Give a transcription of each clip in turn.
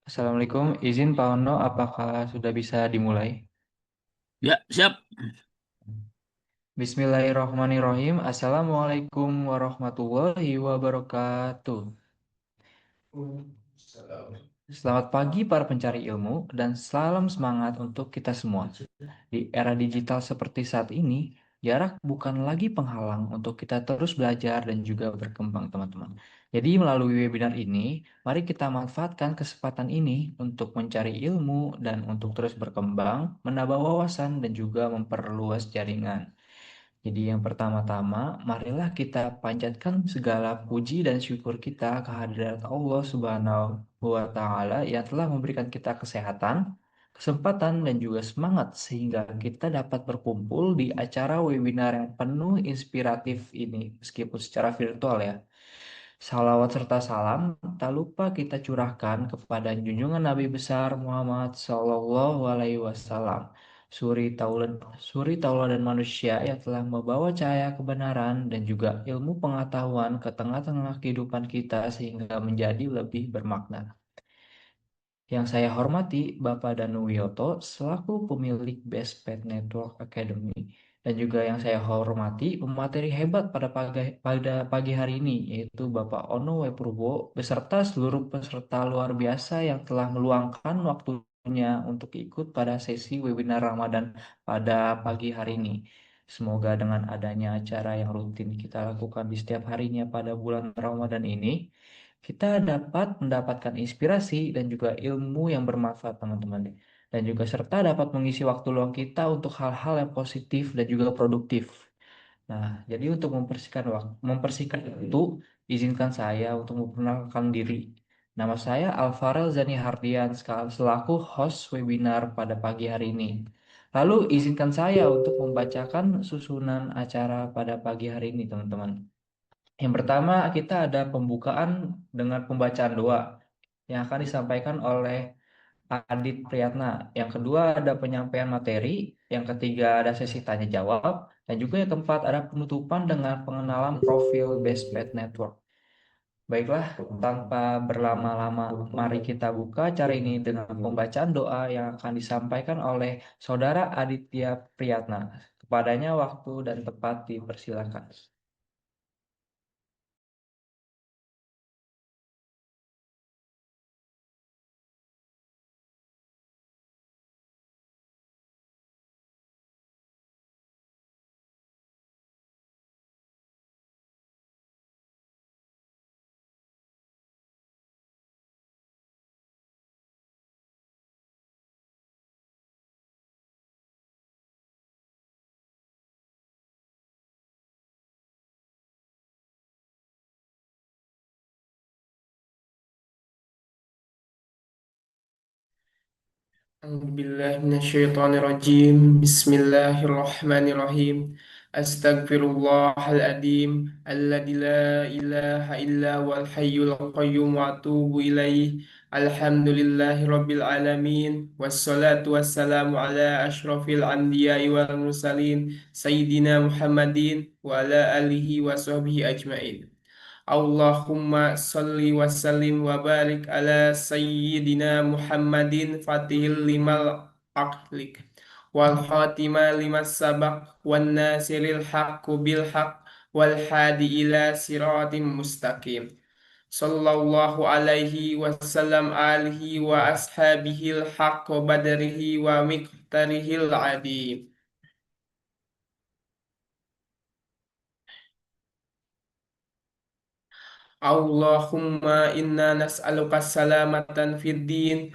Assalamualaikum, izin Pak Ono, apakah sudah bisa dimulai? Ya, siap. Bismillahirrahmanirrahim. Assalamualaikum warahmatullahi wabarakatuh. Selamat pagi para pencari ilmu dan salam semangat untuk kita semua. Di era digital seperti saat ini, jarak bukan lagi penghalang untuk kita terus belajar dan juga berkembang, teman-teman. Jadi melalui webinar ini, mari kita manfaatkan kesempatan ini untuk mencari ilmu dan untuk terus berkembang, menambah wawasan dan juga memperluas jaringan. Jadi yang pertama-tama, marilah kita panjatkan segala puji dan syukur kita kehadirat Allah Subhanahu wa Ta'ala yang telah memberikan kita kesehatan, kesempatan dan juga semangat sehingga kita dapat berkumpul di acara webinar yang penuh inspiratif ini meskipun secara virtual ya. Salawat serta salam tak lupa kita curahkan kepada junjungan Nabi besar Muhammad Sallallahu Alaihi Wasallam, suri tauladan manusia yang telah membawa cahaya kebenaran dan juga ilmu pengetahuan ke tengah-tengah kehidupan kita sehingga menjadi lebih bermakna. Yang saya hormati Bapak Danu Wiyoto selaku pemilik Best Pet Network Academy dan juga yang saya hormati pemateri hebat pada pagi hari ini yaitu Bapak Ono Wepurwo beserta seluruh peserta luar biasa yang telah meluangkan waktunya untuk ikut pada sesi webinar Ramadan pada pagi hari ini. Semoga dengan adanya acara yang rutin kita lakukan di setiap harinya pada bulan Ramadan ini, kita dapat mendapatkan inspirasi dan juga ilmu yang bermanfaat, teman-teman. Dan juga serta dapat mengisi waktu luang kita untuk hal-hal yang positif dan juga produktif. Nah, jadi untuk mempersingkat itu, izinkan saya untuk memperkenalkan diri. Nama saya Alfarel Zani Hardian selaku host webinar pada pagi hari ini. Lalu izinkan saya untuk membacakan susunan acara pada pagi hari ini, teman-teman. Yang pertama, kita ada pembukaan dengan pembacaan doa yang akan disampaikan oleh Adit Priyatna. Yang kedua ada penyampaian materi. Yang ketiga ada sesi tanya jawab. Dan juga yang keempat ada penutupan dengan pengenalan profil Best Pet Network. Baiklah, tanpa berlama-lama, mari kita buka acara ini dengan pembacaan doa yang akan disampaikan oleh Saudara Aditya Priyatna. Kepadanya waktu dan tempat dipersilakan. A'udzubillahiminasyaitonirrajim. Bismillahirrahmanirrahim. Astagfirullahaladzim. Alladzi la ilaha illa wal hayyul qayyum wa atubu ilaih. Alhamdulillahi rabbil alamin. Wassalatu wassalamu ala ashrafil anbiya'i wal mursalin. Sayyidina Muhammadin wa ala alihi wa sahbihi ajmain. Allahumma salli wa sallim wa barik ala sayyidina Muhammadin fatihil limal aqlik wal khatima limas sabaq wan nasiril haqqu bil haqq wal hadi ila siratim mustaqim. Sallallahu alaihi wasallam alihi wa ashabihil haqq badrihi wa miqtarihil adim. Allahumma inna nas'aluka salamatan fid din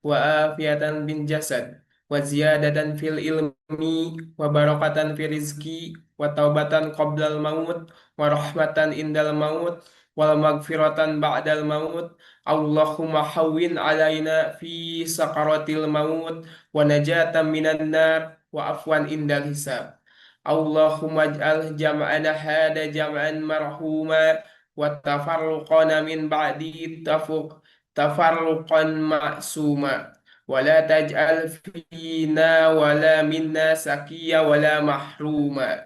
wa afiatan bin jasad wa ziyadatan fil ilmi wa barakatan fil rizki wa taubatan qoblal maut wa rahmatan indal maut wal magfiratan ba'dal maut. Allahumma hawwin alaina fi sakaratil maut wa najatan minan nar wa afwan indal hisab. Allahumma ij'al jam'ana hada jam'an marhuma wa tafarruqana min ba'di tafarruqan ma'suma wa la taj'al fina wa la minna sakiya wa la mahruma.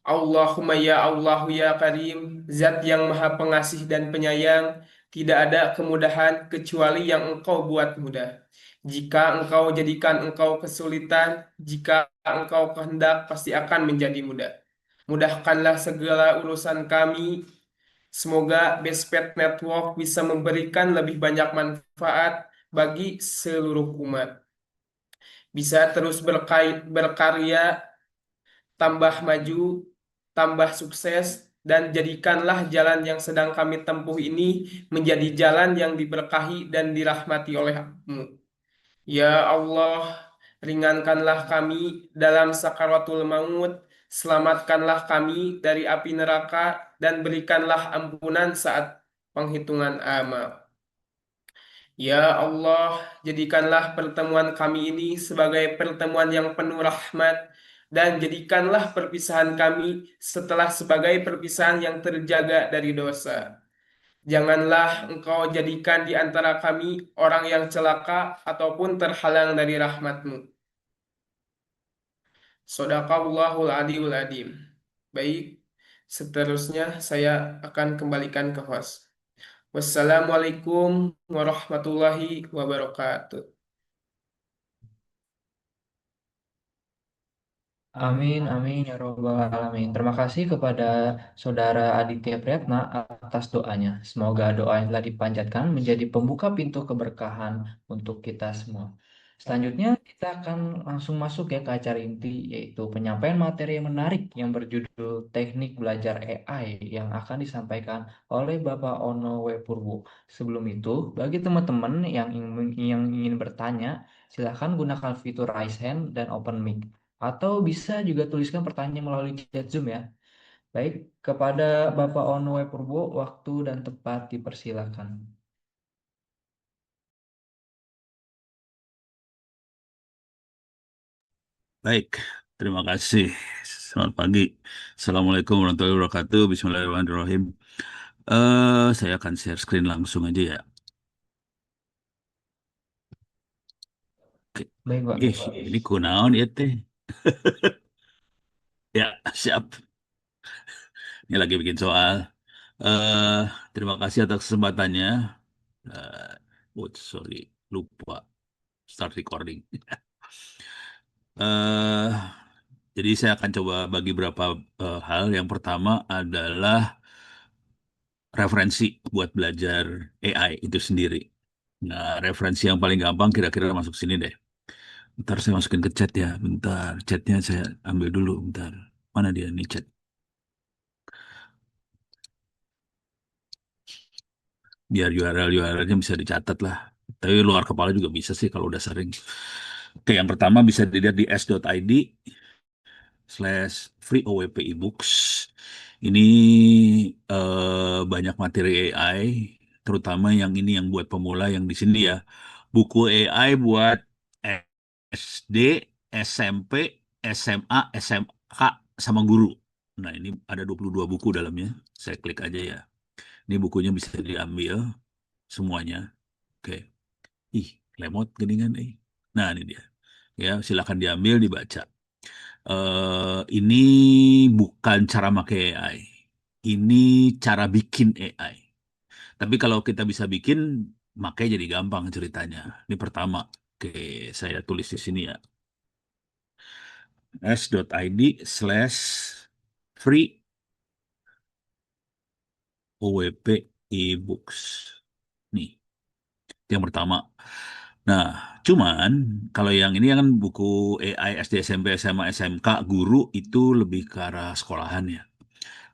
Allahumma ya Allah ya Karim, Zat yang Maha Pengasih dan Penyayang, tidak ada kemudahan kecuali yang Engkau buat mudah. Jika Engkau jadikan Engkau kesulitan, jika Engkau kehendak, pasti akan menjadi mudah. Mudahkanlah segala urusan kami. Semoga Bestpet Network bisa memberikan lebih banyak manfaat bagi seluruh umat. Bisa terus berkarya, tambah maju, tambah sukses, dan jadikanlah jalan yang sedang kami tempuh ini menjadi jalan yang diberkahi dan dirahmati oleh-Mu. Ya Allah, ringankanlah kami dalam sakaratul maut, selamatkanlah kami dari api neraka, dan berikanlah ampunan saat penghitungan amal. Ya Allah, jadikanlah pertemuan kami ini sebagai pertemuan yang penuh rahmat, dan jadikanlah perpisahan kami setelah sebagai perpisahan yang terjaga dari dosa. Janganlah Engkau jadikan di antara kami orang yang celaka ataupun terhalang dari rahmat-Mu. Sodaqallahul Adiyul Adim. Baik, seterusnya saya akan kembalikan ke host. Wassalamualaikum warahmatullahi wabarakatuh. Amin, amin, ya robbal alamin. Terima kasih kepada Saudara Aditya Priyatna atas doanya. Semoga doa yang telah dipanjatkan menjadi pembuka pintu keberkahan untuk kita semua. Selanjutnya kita akan langsung masuk ya ke acara inti, yaitu penyampaian materi yang menarik yang berjudul Teknik Belajar AI yang akan disampaikan oleh Bapak Ono W. Purwo. Sebelum itu, bagi teman-teman yang ingin bertanya, silakan gunakan fitur raise hand dan open mic. Atau bisa juga tuliskan pertanyaan melalui chat Zoom ya. Baik, kepada Bapak Onwe Purbo, waktu dan tempat dipersilakan. Baik, terima kasih. Selamat pagi. Assalamualaikum warahmatullahi wabarakatuh. Bismillahirrahmanirrahim. Saya akan share screen langsung aja ya. Oke. Baik, Pak. Ih, ini kunaon ya teh. Ya, siap. Ini lagi bikin soal. eh Terima kasih atas kesempatannya. Sorry, lupa start recording. eh jadi saya akan coba bagi beberapa hal. Yang pertama adalah referensi buat belajar AI itu sendiri. Nah, referensi yang paling gampang kira-kira masuk sini deh. Bentar saya masukin ke chat ya. Bentar, chatnya saya ambil dulu. Bentar, mana dia nih chat? Biar URL-URL-nya bisa dicatat lah. Tapi luar kepala juga bisa sih kalau udah sering. Oke, yang pertama bisa dilihat di s.id/free OWP ebooks. Ini banyak materi AI, terutama yang ini yang buat pemula yang di sini ya. Buku AI buat SD, SMP, SMA, SMK, sama guru. Nah, ini ada 22 buku dalamnya. Saya klik aja ya. Ini bukunya bisa diambil semuanya. Oke. Ih, lemot geningan. Nah, ini dia. Ya, silakan diambil, dibaca. Ini bukan cara pakai AI. Ini cara bikin AI. Tapi kalau kita bisa bikin, makanya jadi gampang ceritanya. Ini pertama. Oke, saya tulis di sini ya. s.id/free OWP ebooks. Nih, itu yang pertama. Nah, cuman kalau yang ini kan buku AI SD, SMP, SMA, SMK, guru itu lebih ke arah sekolahan ya.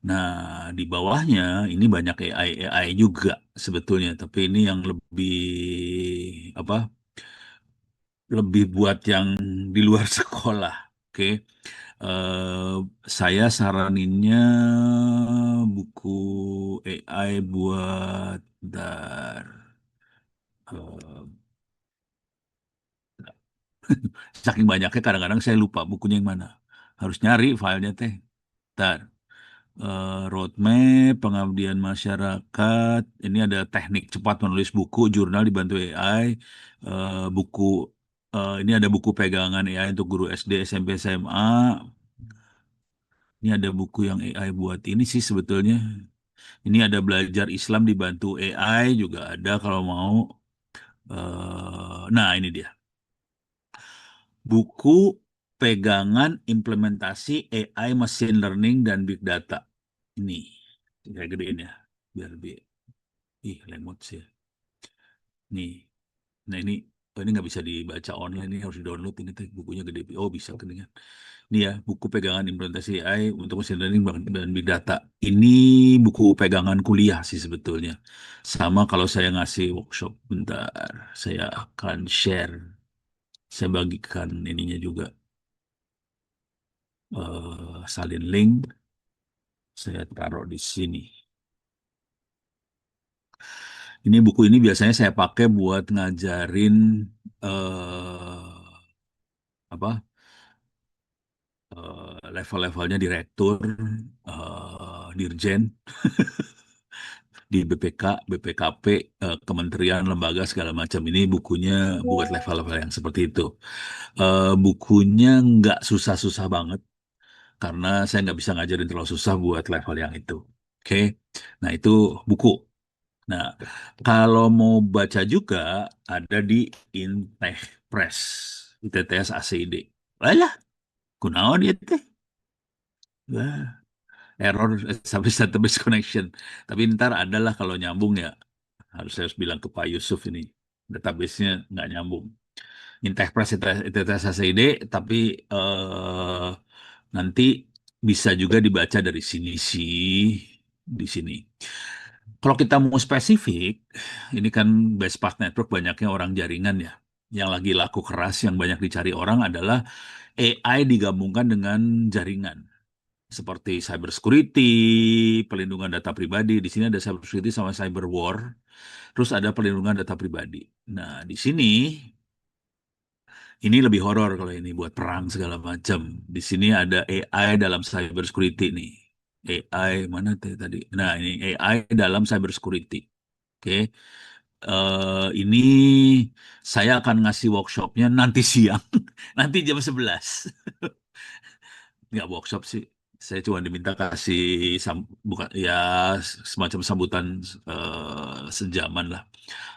Nah, di bawahnya ini banyak AI AI juga sebetulnya, tapi ini yang lebih apa? Lebih buat yang di luar sekolah. Oke. Eh, saya saraninnya buku AI buat eh, saking banyaknya kadang-kadang saya lupa bukunya yang mana. Harus nyari filenya teh. Dar. Roadmap, pengabdian masyarakat. Ini ada teknik cepat menulis buku, jurnal dibantu AI. Buku ini ada buku pegangan AI untuk guru SD, SMP, SMA. Ini ada buku yang AI buat ini sih sebetulnya. Ini ada belajar Islam dibantu AI juga ada kalau mau. Nah, ini dia. Buku pegangan implementasi AI machine learning dan big data. Ini saya gedein ya biar lebih lemot sih. Nih, nah ini nggak bisa dibaca online, ini harus di download ini teh bukunya gede. Oh bisa kan. Ini ya buku pegangan implementasi AI untuk machine learning dan big data. Ini buku pegangan kuliah sih sebetulnya. Sama kalau saya ngasih workshop, bentar, saya akan share. Saya bagikan ininya juga, salin link. Saya taruh di sini. Ini buku ini biasanya saya pakai buat ngajarin apa level-levelnya direktur, dirjen di BPK, BPKP, kementerian, lembaga segala macam. Ini bukunya buat level-level yang seperti itu. Bukunya nggak susah-susah banget karena saya nggak bisa ngajarin terlalu susah buat level yang itu. Oke, nah itu buku. Nah, kalau mau baca juga ada di Intech Press, ITTS ACID. Lah, kunaon dia teh? Wah, error sampai database connection. Tapi ntar adalah kalau nyambung ya. Saya harus bilang ke Pak Yusuf ini. Database-nya nggak nyambung. Intech Press ITTS ACID, tapi nanti bisa juga dibaca dari sini sih. Di sini. Kalau kita mau spesifik, ini kan best part network banyaknya orang jaringan ya. Yang lagi laku keras, yang banyak dicari orang adalah AI digabungkan dengan jaringan. Seperti cyber security, pelindungan data pribadi. Di sini ada cyber security sama cyber war. Terus ada perlindungan data pribadi. Nah, di sini ini lebih horor kalau ini buat perang segala macam. Di sini ada AI dalam cyber security nih. AI mana tadi? Nah, ini AI dalam cyber security. Oke. Ini saya akan ngasih workshopnya nanti siang, nanti jam 11. Nggak workshop sih. Saya cuma diminta kasih bukan ya semacam sambutan sejaman lah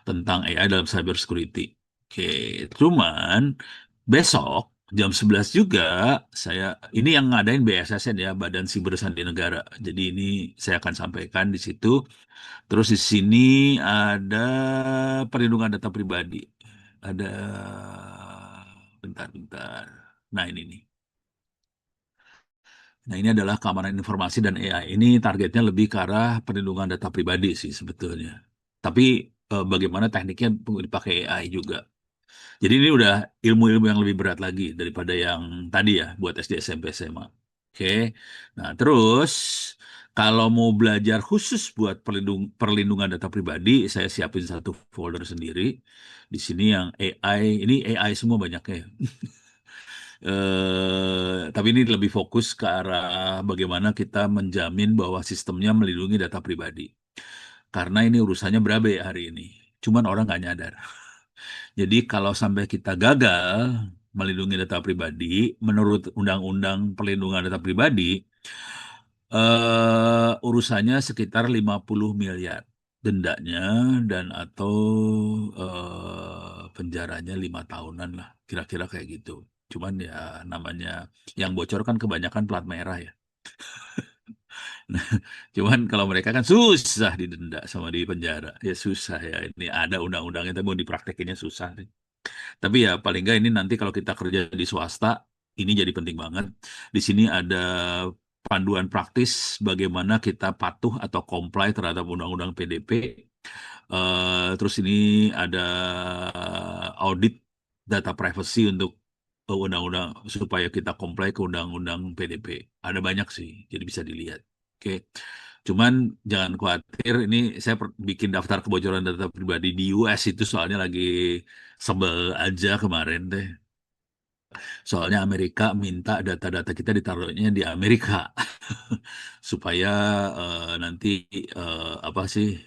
tentang AI dalam cyber security. Oke, cuman besok jam 11 juga saya ini yang ngadain BSSN ya, Badan Siber Sandi Negara. Jadi ini saya akan sampaikan di situ. Terus di sini ada perlindungan data pribadi. Ada bentar-bentar. Nah, ini nih. Nah, ini adalah keamanan informasi dan AI. Ini targetnya lebih ke arah perlindungan data pribadi sih sebetulnya. Tapi bagaimana tekniknya dipakai AI juga. Jadi ini udah ilmu-ilmu yang lebih berat lagi daripada yang tadi ya buat SD, SMP, SMA. Oke. Nah, terus kalau mau belajar khusus buat perlindungan data pribadi, saya siapin satu folder sendiri. Di sini yang AI, ini AI semua banyaknya ya. Tapi ini lebih fokus ke arah bagaimana kita menjamin bahwa sistemnya melindungi data pribadi. Karena ini urusannya berabe hari ini. Cuman orang nggak nyadar. Jadi kalau sampai kita gagal melindungi data pribadi, menurut Undang-Undang Perlindungan Data Pribadi, urusannya sekitar 50 miliar dendanya dan atau penjaranya 5 tahunan lah, kira-kira kayak gitu. Cuman ya namanya yang bocor kan kebanyakan plat merah ya. Nah, cuman kalau mereka kan susah didenda sama di penjara. Ya susah ya. Ini ada undang-undangnya tapi mau dipraktekinnya susah. Tapi ya paling nggak ini nanti kalau kita kerja di swasta, ini jadi penting banget. Di sini ada panduan praktis bagaimana kita patuh atau comply terhadap undang-undang PDP. Terus ini ada audit data privacy untuk undang-undang supaya kita comply ke undang-undang PDP. Ada banyak sih, jadi bisa dilihat. Oke. Cuman jangan khawatir, ini saya bikin daftar kebocoran data pribadi di US itu soalnya lagi sebel aja kemarin deh. Soalnya Amerika minta data-data kita ditaruhnya di Amerika supaya nanti apa sih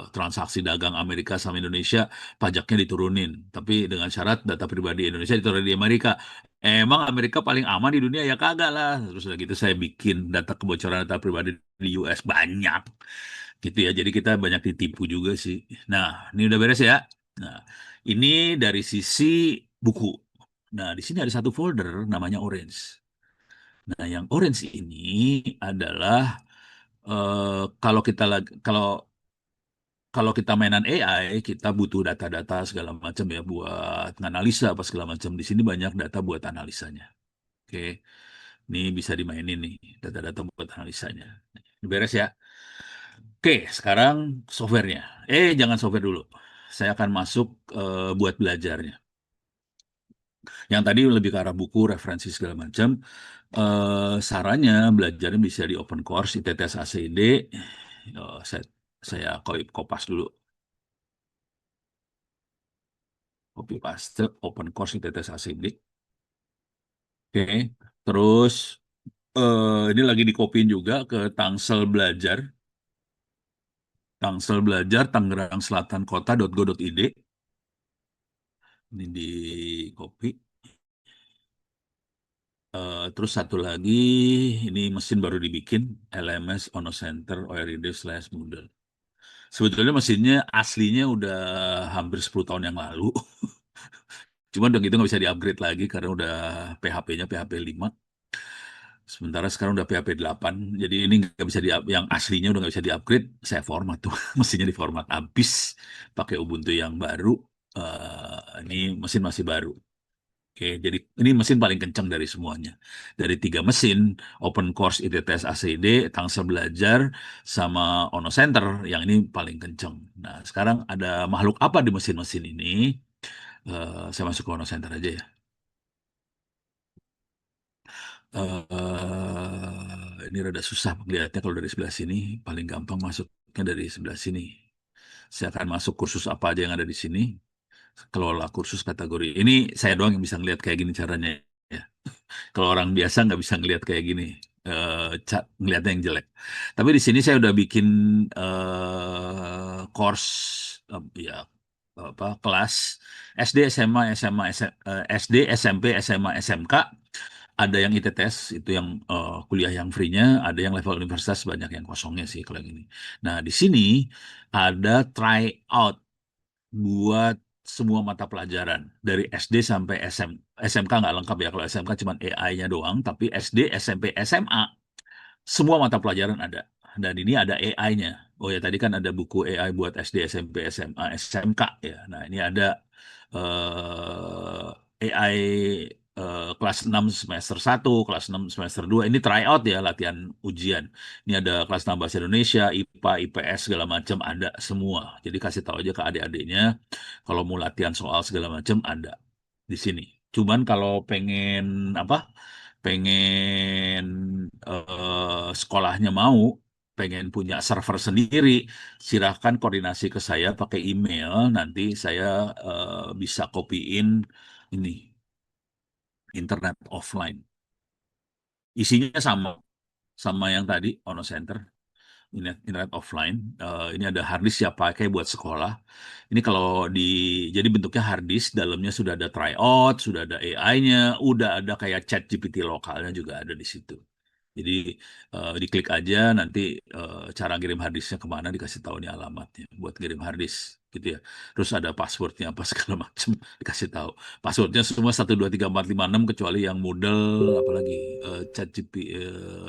transaksi dagang Amerika sama Indonesia pajaknya diturunin. Tapi dengan syarat data pribadi Indonesia ditaruh di Amerika. Emang Amerika paling aman di dunia ya kagak lah. Terus udah gitu saya bikin data kebocoran data pribadi di US banyak gitu ya. Jadi kita banyak ditipu juga sih. Nah, ini udah beres ya. Nah, ini dari sisi buku. Nah, di sini ada satu folder namanya Orange. Nah, yang Orange ini adalah kalau kita lagi kalau kita mainan AI, kita butuh data-data segala macam ya buat analisa apa segala macam. Di sini banyak data buat analisanya. Oke, ini bisa dimainin nih data-data buat analisanya. Ini beres ya. Oke, sekarang softwarenya. Jangan software dulu. Saya akan masuk buat belajarnya. Yang tadi lebih ke arah buku, referensi segala macam. Sarannya belajarnya bisa di open course, ITTS ACD. Saya kopas dulu, copy paste, open course ITTS ACD. Oke, terus ini lagi dikopiin juga ke Tangsel Belajar. Tangsel Belajar Tangerang Selatan Kota.go.id. Ini di copy. Terus satu lagi, ini mesin baru dibikin, LMS Ono Center ORID/Moodle. Sebetulnya mesinnya aslinya udah hampir 10 tahun yang lalu. Cuman udah gitu nggak bisa di-upgrade lagi karena udah PHP-nya PHP 5. Sementara sekarang udah PHP 8. Jadi ini nggak bisa yang aslinya udah nggak bisa di-upgrade. Saya format tuh, mesinnya di format habis. Pakai Ubuntu yang baru. Ini mesin masih baru. Oke, jadi ini mesin paling kencang dari semuanya. Dari 3 mesin, Open Course ITTS ACD, Tangsel Belajar, sama Ono Center, yang ini paling kencang. Nah, sekarang ada makhluk apa di mesin-mesin ini? Saya masuk ke Ono Center aja ya. Ini rada susah melihatnya kalau dari sebelah sini. Paling gampang masuknya dari sebelah sini. Saya akan masuk kursus apa aja yang ada di sini. Kelola kursus kategori. Ini saya doang yang bisa ngelihat kayak gini caranya ya. Kalau orang biasa nggak bisa ngelihat kayak gini, ngelihatnya yang jelek. Tapi di sini saya udah bikin course ya apa kelas SD, SMA, SMA, SD, SMP, SMA, SMK. Ada yang ITTS itu yang kuliah yang free-nya, ada yang level universitas banyak yang kosongnya sih kalau yang ini. Nah di sini ada tryout buat semua mata pelajaran dari SD sampai SMK nggak lengkap ya kalau SMK cuma AI-nya doang tapi SD SMP SMA semua mata pelajaran ada dan ini ada AI-nya. Oh ya tadi kan ada buku AI buat SD SMP SMA SMK ya. Nah ini ada AI kelas 6 semester 1, kelas 6 semester 2. Ini tryout ya, latihan ujian. Ini ada kelas 6 bahasa Indonesia, IPA, IPS, segala macam ada semua. Jadi kasih tahu aja ke adik-adiknya, kalau mau latihan soal segala macam ada di sini. Cuman kalau pengen apa? Pengen sekolahnya mau, pengen punya server sendiri, silahkan koordinasi ke saya pakai email. Nanti saya bisa copyin ini internet offline. Isinya sama sama yang tadi Ono Center, internet offline. Ini ada hard disk siap pakai buat sekolah. Ini kalau di jadi bentuknya hard disk, dalamnya sudah ada tryout, sudah ada AI-nya, udah ada kayak chat GPT lokalnya juga ada di situ. Jadi diklik aja nanti cara ngirim harddisknya kemana dikasih tahu nih alamatnya buat ngirim harddisk gitu ya. Terus ada passwordnya apa segala macam dikasih tahu. Passwordnya semua 123456 kecuali yang Moodle apalagi ChatGPT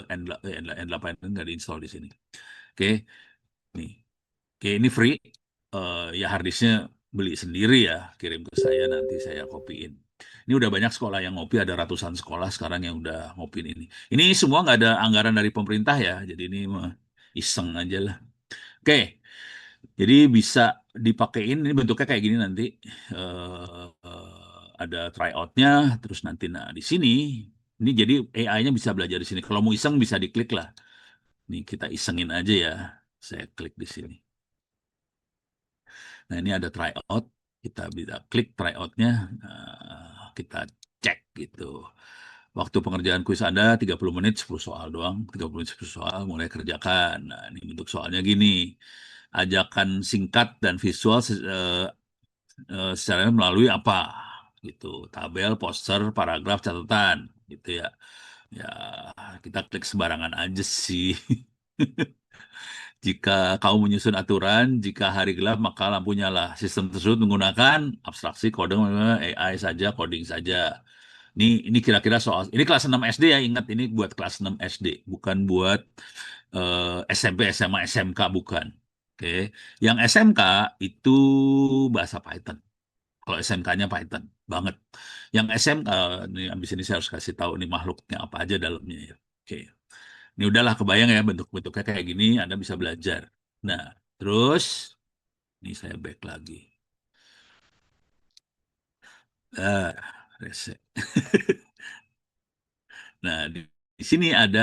N8 nggak diinstal di sini. Oke, nih. Oke, ini free. Ya harddisknya beli sendiri ya, kirim ke saya nanti saya kopiin. Ini udah banyak sekolah yang ngopi, ada ratusan sekolah sekarang yang udah ngopiin ini. Ini semua nggak ada anggaran dari pemerintah ya, jadi ini mah iseng aja lah. Oke, jadi bisa dipakein, ini bentuknya kayak gini nanti. Ada tryoutnya, terus nanti nah di sini, ini jadi AI-nya bisa belajar di sini. Kalau mau iseng bisa diklik lah. Nih kita isengin aja ya, saya klik di sini. Nah, ini ada tryout. Kita bisa klik tryoutnya. Kita cek gitu. Waktu pengerjaan kuis Anda 30 menit 10 soal doang. 30 menit 10 soal mulai kerjakan. Nah, ini bentuk soalnya gini. Ajakan singkat dan visual secara melalui apa? gitu. Tabel, poster, paragraf, catatan, gitu ya. Ya, kita klik sembarangan aja sih. Jika kau menyusun aturan, jika hari gelap maka lampu nyala. Sistem tersebut menggunakan abstraksi kode AI saja, coding saja. Ini kira-kira soal ini kelas 6 SD ya, ingat ini buat kelas 6 SD, bukan buat SMP, SMA, SMK bukan. Oke. Yang SMK itu bahasa Python. Kalau SMK-nya Python banget. Yang SMK ini abis ini saya harus kasih tahu nih makhluknya apa aja dalamnya ya. Oke. Ini udahlah kebayang ya bentuk-bentuknya kayak gini, Anda bisa belajar. Nah, terus ini saya back lagi. Ah, reset. Nah, di sini ada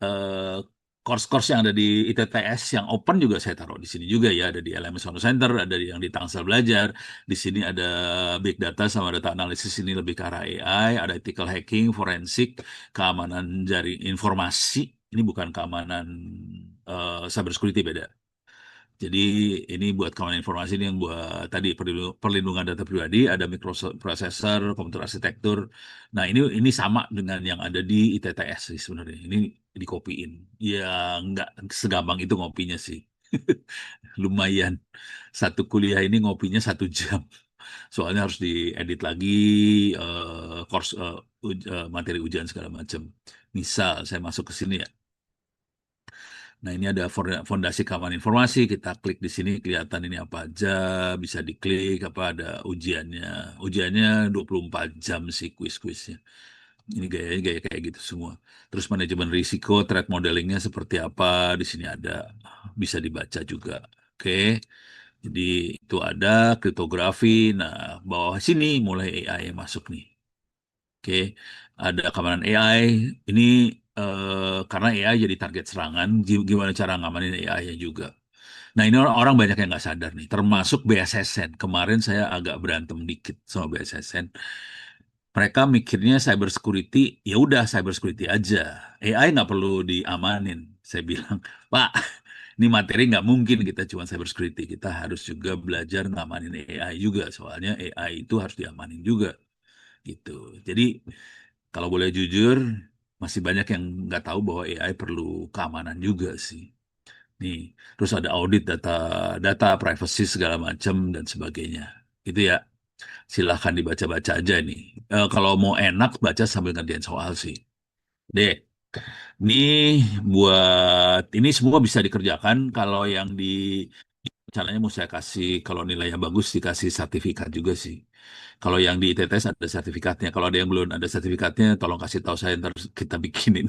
eh, course-course yang ada di ITTS yang open juga saya taruh di sini juga ya. Ada di LMS Honor Center, ada yang di Tangsel Belajar. Di sini ada Big Data sama Data Analysis, ini lebih ke arah AI. Ada Ethical Hacking, Forensik, keamanan jaring informasi. Ini bukan keamanan cyber security, beda. Jadi ini buat kawan informasi ini yang buat tadi perlindungan data pribadi, ada microprocessor, komputer arsitektur. Nah ini sama dengan yang ada di ITTS sih sebenarnya. Ini dikopiin. Ya nggak segampang itu ngopinya sih. Lumayan. Satu kuliah ini ngopinya 1 jam. Soalnya harus diedit lagi course materi ujian segala macam. Misal saya masuk ke sini ya. Nah, ini ada fondasi keamanan informasi. Kita klik di sini kelihatan ini apa aja, bisa diklik apa ada ujiannya. Ujiannya 24 jam sih kuis-kuisnya. Ini gaya kayak gitu semua. Terus manajemen risiko, threat modelingnya seperti apa, di sini ada, bisa dibaca juga. Oke. Jadi itu ada kriptografi. Nah, bawah sini mulai AI yang masuk nih. Oke, ada keamanan AI. Ini karena AI jadi target serangan, gimana cara ngamanin AI-nya juga. Nah, ini orang banyak yang nggak sadar nih, termasuk BSSN. Kemarin saya agak berantem dikit sama BSSN. Mereka mikirnya cyber security, ya udah cyber security aja. AI nggak perlu diamanin. Saya bilang, Pak, ini materi nggak mungkin kita cuma cyber security. Kita harus juga belajar ngamanin AI juga. Soalnya AI itu harus diamanin juga gitu. Jadi kalau boleh jujur, masih banyak yang nggak tahu bahwa AI perlu keamanan juga sih. Nih, terus ada audit data privacy segala macam dan sebagainya. Gitu ya. Silahkan dibaca-baca aja nih. Kalau mau enak, baca sambil ngerjain soal sih. Deh, ini buat ini semua bisa dikerjakan kalau yang di caranya mau saya kasih kalau nilainya bagus dikasih sertifikat juga sih. Kalau yang di ITTS ada sertifikatnya. Kalau ada yang belum ada sertifikatnya, tolong kasih tahu saya ntar kita bikinin.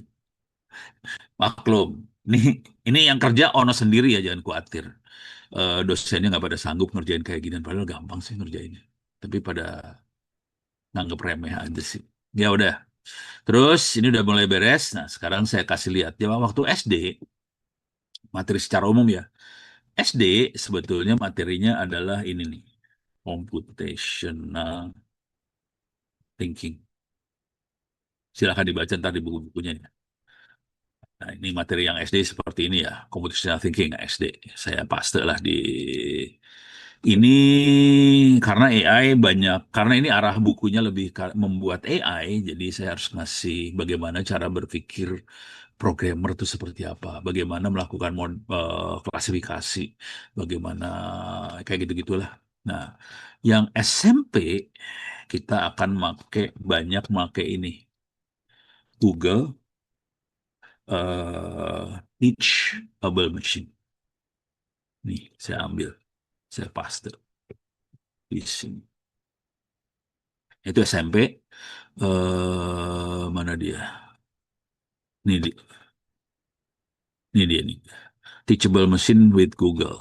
Maklum. Ini ini yang kerja ono sendiri ya, jangan khawatir. Dosennya nggak pada sanggup ngerjain kayak gini, padahal gampang sih ngerjainnya. Tapi pada nganggep remeh aja sih. Ya udah. Terus ini udah mulai beres. Nah, sekarang saya kasih lihat ya waktu SD, materi secara umum ya. SD sebetulnya materinya adalah ini nih, computational thinking. Silahkan dibaca ntar di buku-bukunya ya. Nah, ini materi yang SD seperti ini ya, computational thinking SD. Saya paste lah di ini karena AI banyak, karena ini arah bukunya lebih membuat AI, jadi saya harus ngasih bagaimana cara berpikir programmer itu seperti apa, bagaimana melakukan klasifikasi, bagaimana kayak gitu-gitulah. Nah, yang SMP kita akan banyak make ini Google Teachable Machine. Nih, saya ambil, saya paste di sini. Itu SMP. Mana dia? Ini dia nih. Teachable Machine with Google.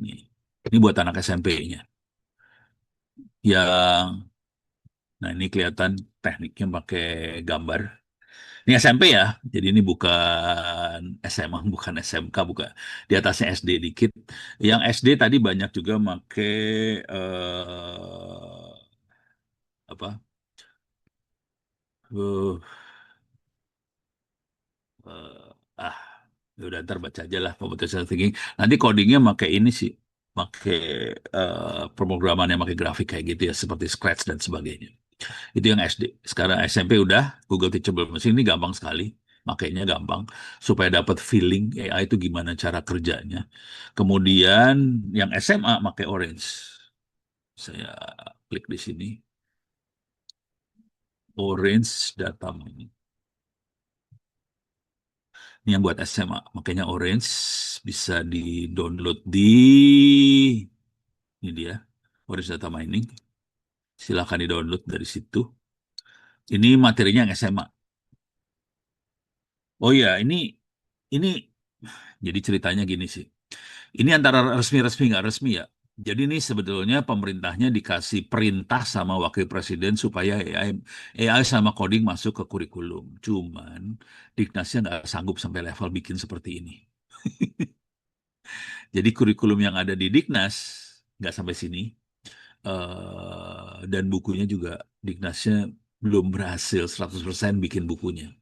Nih. Ini buat anak SMP-nya. Yang, nah ini kelihatan tekniknya pakai gambar. Ini SMP ya, jadi ini bukan SMA, bukan SMK, bukan di atasnya SD dikit. Yang SD tadi banyak juga pakai apa? Uh, eh, ah, ya udah ntar baca aja lah computational thinking. Nanti codingnya pakai ini sih. pakai pemrograman yang pakai grafik kayak gitu ya, seperti Scratch dan sebagainya. Itu yang SD. Sekarang SMP udah Google Teachable Machine, ini gampang sekali. Makainya gampang supaya dapat feeling AI itu gimana cara kerjanya. Kemudian yang SMA pakai Orange. Saya klik di sini. Orange Data Mining. Ini yang buat SMA. Makanya Orange bisa di-download di ini dia. Orange Data Mining. Silahkan di-download dari situ. Ini materinya yang SMA. Oh iya, ini jadi ceritanya gini sih. Ini antara resmi-resmi nggak resmi ya. Jadi ini sebetulnya pemerintahnya dikasih perintah sama wakil presiden supaya AI sama coding masuk ke kurikulum. Cuman Diknasnya nggak sanggup sampai level bikin seperti ini. Jadi kurikulum yang ada di Diknas nggak sampai sini. Dan bukunya juga Diknasnya belum berhasil 100% bikin bukunya.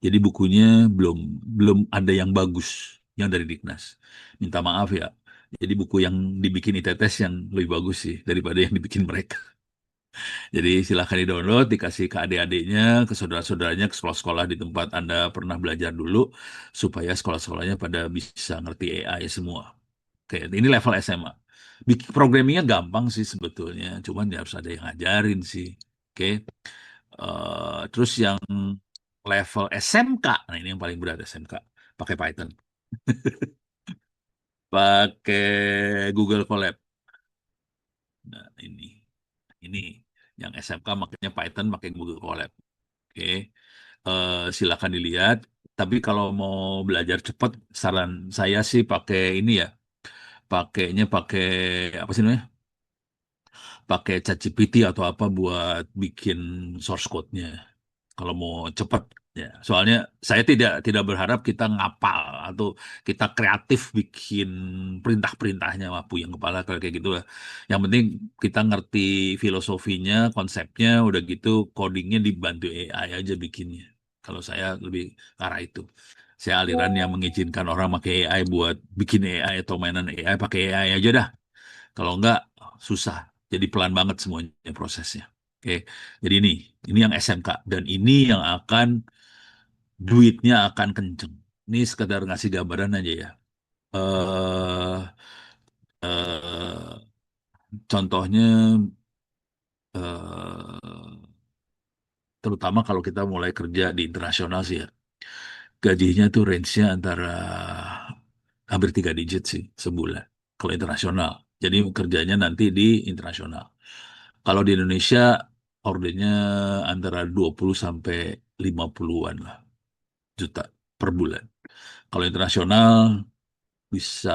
Jadi bukunya belum belum ada yang bagus yang dari Diknas. Minta maaf ya. Jadi buku yang dibikin ITTS yang lebih bagus sih daripada yang dibikin mereka. Jadi silahkan di-download, dikasih ke adik-adiknya, ke saudara-saudaranya, ke sekolah-sekolah di tempat Anda pernah belajar dulu, supaya sekolah-sekolahnya pada bisa ngerti AI semua. Oke, ini level SMA. Bikin programmingnya gampang sih sebetulnya, cuman ya harus ada yang ngajarin sih. Oke. Terus yang level SMK, nah ini yang paling berat SMK, pakai Python, pakai Google Colab. Nah ini yang SMK makanya Python pakai Google Colab. Oke, silakan dilihat. Tapi kalau mau belajar cepat, saran saya sih pakai ini ya, pakai apa sih namanya? Pakai ChatGPT atau apa buat bikin source code-nya. Kalau mau cepat ya. Soalnya saya tidak berharap kita ngapal atau kita kreatif bikin perintah-perintahnya mampu yang kepala kayak gitu lah. Yang penting kita ngerti filosofinya, konsepnya, udah gitu codingnya dibantu AI aja bikinnya. Kalau saya lebih ke arah itu. Saya aliran yang mengizinkan orang pakai AI buat bikin AI atau mainan AI pakai AI aja dah. Kalau enggak susah. Jadi pelan banget semuanya prosesnya. Oke. Jadi ini yang SMK dan ini yang akan duitnya akan kenceng. Ini sekedar ngasih gambaran aja ya. eh eh, Contohnya eh terutama kalau kita mulai kerja di internasional sih ya. Gajinya tuh range-nya antara hampir 3 digit sih sebulan. Kalau internasional. Jadi kerjanya nanti di internasional. Kalau di Indonesia ordernya antara 20 sampai 50-an lah juta per bulan. Kalau internasional bisa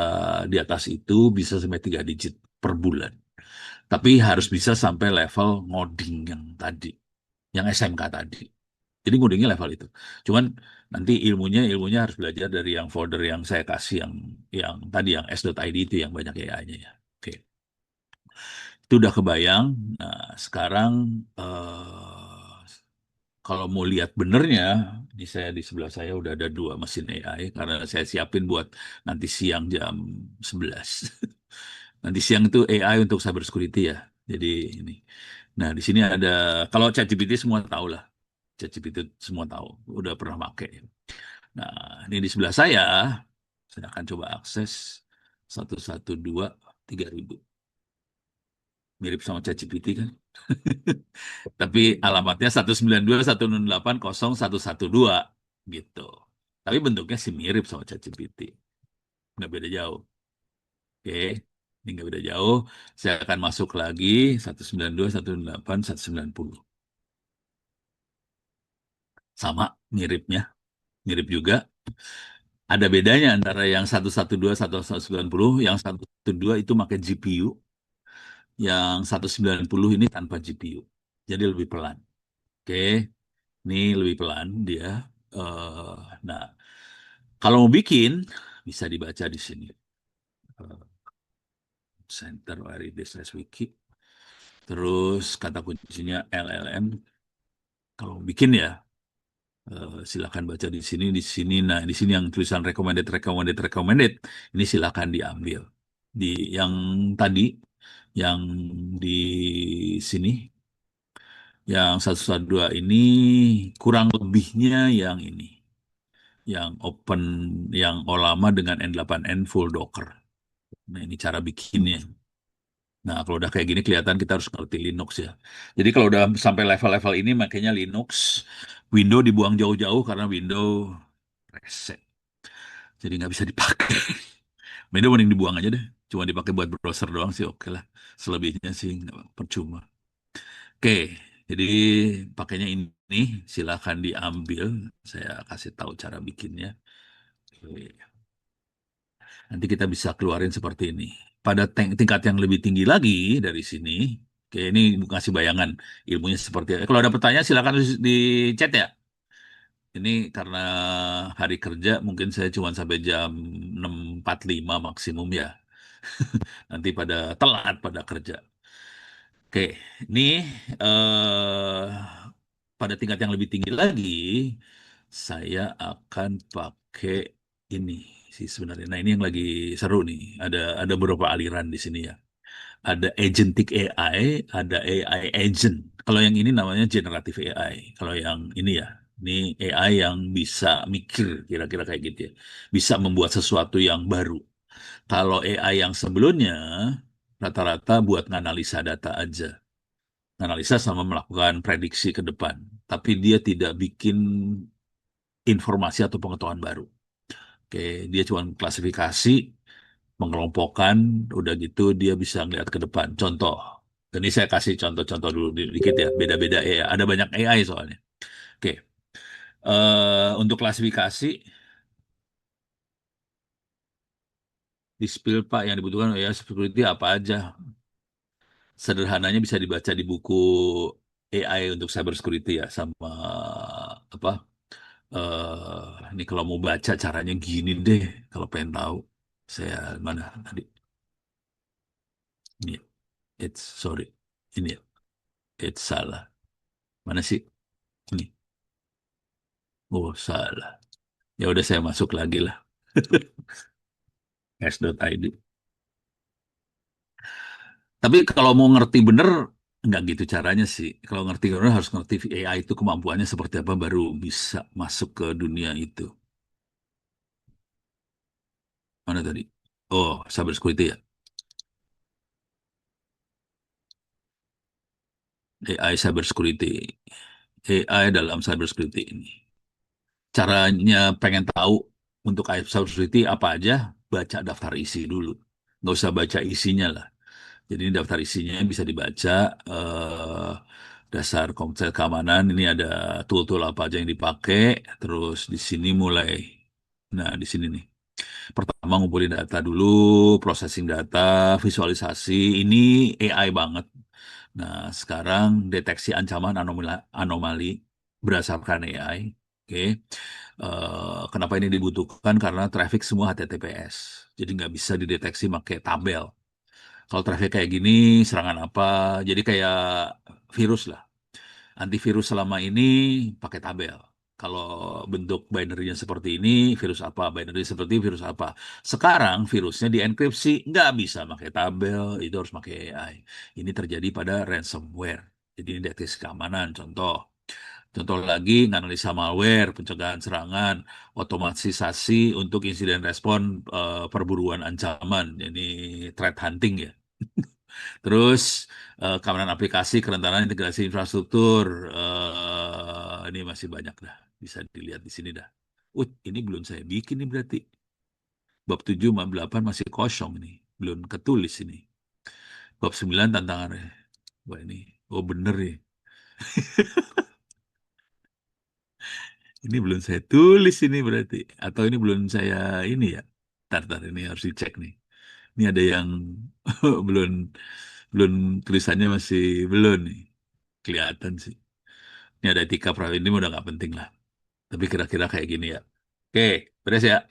di atas itu, bisa sampai 3 digit per bulan. Tapi harus bisa sampai level ngoding yang tadi, yang SMK tadi. Jadi ngodingnya level itu. Cuman nanti ilmunya harus belajar dari yang folder yang saya kasih yang tadi yang s.id itu yang banyak AI-nya ya. Oke. Itu udah kebayang. Nah, sekarang kalau mau lihat benernya, di saya di sebelah saya udah ada 2 mesin AI karena saya siapin buat nanti siang jam 11. Nanti siang itu AI untuk cyber security ya. Jadi ini. Nah, di sini ada kalau ChatGPT semua tahu lah. ChatGPT semua tahu, udah pernah pakai. Nah, ini di sebelah saya akan coba akses 112.3000. Mirip sama ChatGPT kan? Tapi alamatnya 192.168.0112 gitu. Tapi bentuknya sih mirip sama ChatGPT. Nggak beda jauh. Oke, ini nggak beda jauh. Saya akan masuk lagi 192.168.190. Sama miripnya, mirip juga. Ada bedanya antara yang 112.190, yang 112 itu pakai GPU, yang 190 ini tanpa GPU. Jadi lebih pelan. Oke, ini lebih pelan dia. Eh, nah, kalau mau bikin, bisa dibaca di sini. Eh, Center Arides Wiki. Terus kata kuncinya LLM. Kalau mau bikin ya, silakan baca di sini, di sini. Nah, di sini yang tulisan recommended, recommended, recommended. Ini silakan diambil. di yang tadi, yang di sini, yang 112 ini kurang lebihnya yang ini, yang open, yang OLAMA dengan N8N full Docker. Nah, ini cara bikinnya. Nah, kalau udah kayak gini kelihatan kita harus ngerti Linux ya. Jadi kalau udah sampai level-level ini makanya Linux, Windows dibuang jauh-jauh karena Windows reset. Jadi nggak bisa dipakai. Windows mending dibuang aja deh. Cuma dipakai buat browser doang sih oke lah. Selebihnya sih nggak percuma. Oke, jadi pakainya ini silakan diambil. Saya kasih tahu cara bikinnya. Oke. Nanti kita bisa keluarin seperti ini. Pada tingkat yang lebih tinggi lagi dari sini, oke ini ngasih bayangan ilmunya seperti apa. Kalau ada pertanyaan silakan di chat ya. Ini karena hari kerja mungkin saya cuma sampai jam 6.45 maksimum ya. Nanti pada telat pada kerja. Oke, ini eh, pada tingkat yang lebih tinggi lagi, saya akan pakai ini sih sebenarnya. Nah, ini yang lagi seru nih. Ada beberapa aliran di sini ya. Ada agentic AI, ada AI agent. Kalau yang ini namanya generative AI. Kalau yang ini ya, ini AI yang bisa mikir kira-kira kayak gitu ya. Bisa membuat sesuatu yang baru. Kalau AI yang sebelumnya rata-rata buat nganalisa data aja. Analisa sama melakukan prediksi ke depan. Tapi dia tidak bikin informasi atau pengetahuan baru. Oke, dia cuma klasifikasi, mengelompokkan, udah gitu dia bisa ngeliat ke depan. Contoh, ini saya kasih contoh-contoh dulu dikit ya, beda-beda AI. Ada banyak AI soalnya. Oke, untuk klasifikasi, di spill Pak yang dibutuhkan ya security apa aja. Sederhananya bisa dibaca di buku AI untuk cyber security ya, sama apa ini kalau mau baca caranya gini deh. Kalau pengen tahu, saya mana tadi? Ini, sorry, ini, salah. Mana sih? Ini, oh salah. Ya udah saya masuk lagi lah. S.id. Tapi kalau mau ngerti bener, nggak gitu caranya sih. Kalau ngerti bener harus ngerti AI itu kemampuannya seperti apa baru bisa masuk ke dunia itu. Mana tadi? Oh, cyber security ya. AI cyber security. AI dalam cyber security ini. Caranya pengen tahu untuk cyber security apa aja, baca daftar isi dulu. Nggak usah baca isinya lah. Jadi ini daftar isinya bisa dibaca. Dasar konsep keamanan, ini ada tool-tool apa aja yang dipakai. Terus di sini mulai. Nah, di sini nih. Pertama ngumpulin data dulu, processing data, visualisasi. Ini AI banget. Nah, sekarang deteksi ancaman anomali, anomali berdasarkan AI. Oke. Kenapa ini dibutuhkan? Karena traffic semua HTTPS. Jadi nggak bisa dideteksi pakai tabel. Kalau traffic kayak gini, serangan apa? Jadi kayak virus lah. Antivirus selama ini pakai tabel. Kalau bentuk binary-nya seperti ini, virus apa? Binary seperti virus apa? Sekarang virusnya dienkripsi, nggak bisa pakai tabel, itu harus pakai AI. Ini terjadi pada ransomware. Jadi ini deteksi keamanan, contoh. Contoh lagi, analisa malware, pencegahan serangan, otomatisasi untuk insiden respon perburuan ancaman, ini threat hunting ya. Terus keamanan aplikasi, kerentanan integrasi infrastruktur, ini masih banyak dah, bisa dilihat di sini dah. Ini belum saya bikin nih berarti. Bab 7 sama 8 masih kosong ini, belum ketulis ini. Bab 9 tantangannya. Wah ini, oh bener nih. Ini belum saya tulis ini berarti. Atau ini belum saya ini ya. Tar, ini harus dicek nih. Ini ada yang belum belum tulisannya masih belum nih. Kelihatan sih. Ini ada etika prawi ini udah nggak penting lah. Tapi kira-kira kayak gini ya. Oke, beres ya.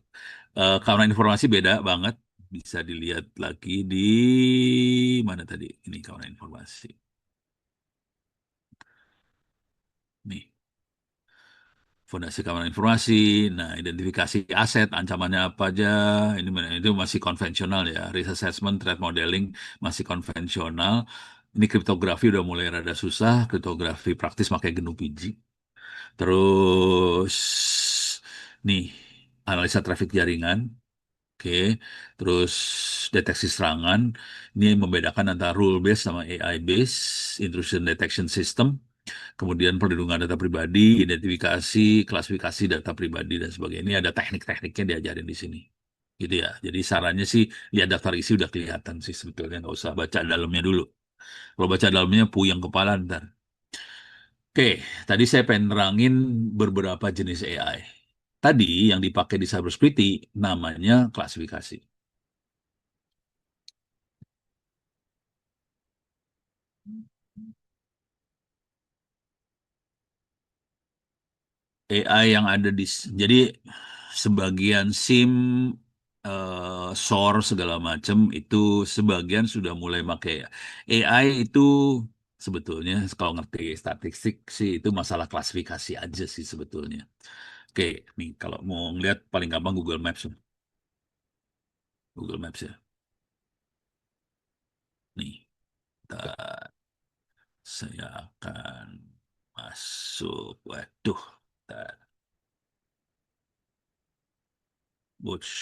Keamanan informasi beda banget. Bisa dilihat lagi di mana tadi? Ini keamanan informasi. Nih. fondasi keamanan informasi, nah identifikasi aset, ancamannya apa aja, itu masih konvensional ya, risk assessment, threat modeling masih konvensional. Ini kriptografi udah mulai rada susah, kriptografi praktis pakai GNU PG. Terus nih analisa traffic jaringan, oke. Terus deteksi serangan, ini membedakan antara rule based sama AI based, intrusion detection system. Kemudian perlindungan data pribadi, identifikasi, klasifikasi data pribadi dan sebagainya. Ini ada teknik-tekniknya diajarin di sini. Gitu ya. Jadi sarannya sih lihat daftar isi udah kelihatan sih sebetulnya, nggak usah baca dalamnya dulu. Kalau baca dalamnya puyeng kepala ntar. Oke, tadi saya pengen nerangin beberapa jenis AI. Tadi yang dipakai di cybersecurity namanya klasifikasi. AI yang ada jadi sebagian SIM, SOR segala macam itu sebagian sudah mulai pakai AI itu sebetulnya kalau ngerti statistik sih itu masalah klasifikasi aja sih sebetulnya. Oke, nih kalau mau ngeliat paling gampang Google Maps. Google Maps ya. Nih, bentar. Saya akan masuk. Waduh, bentar. Bush.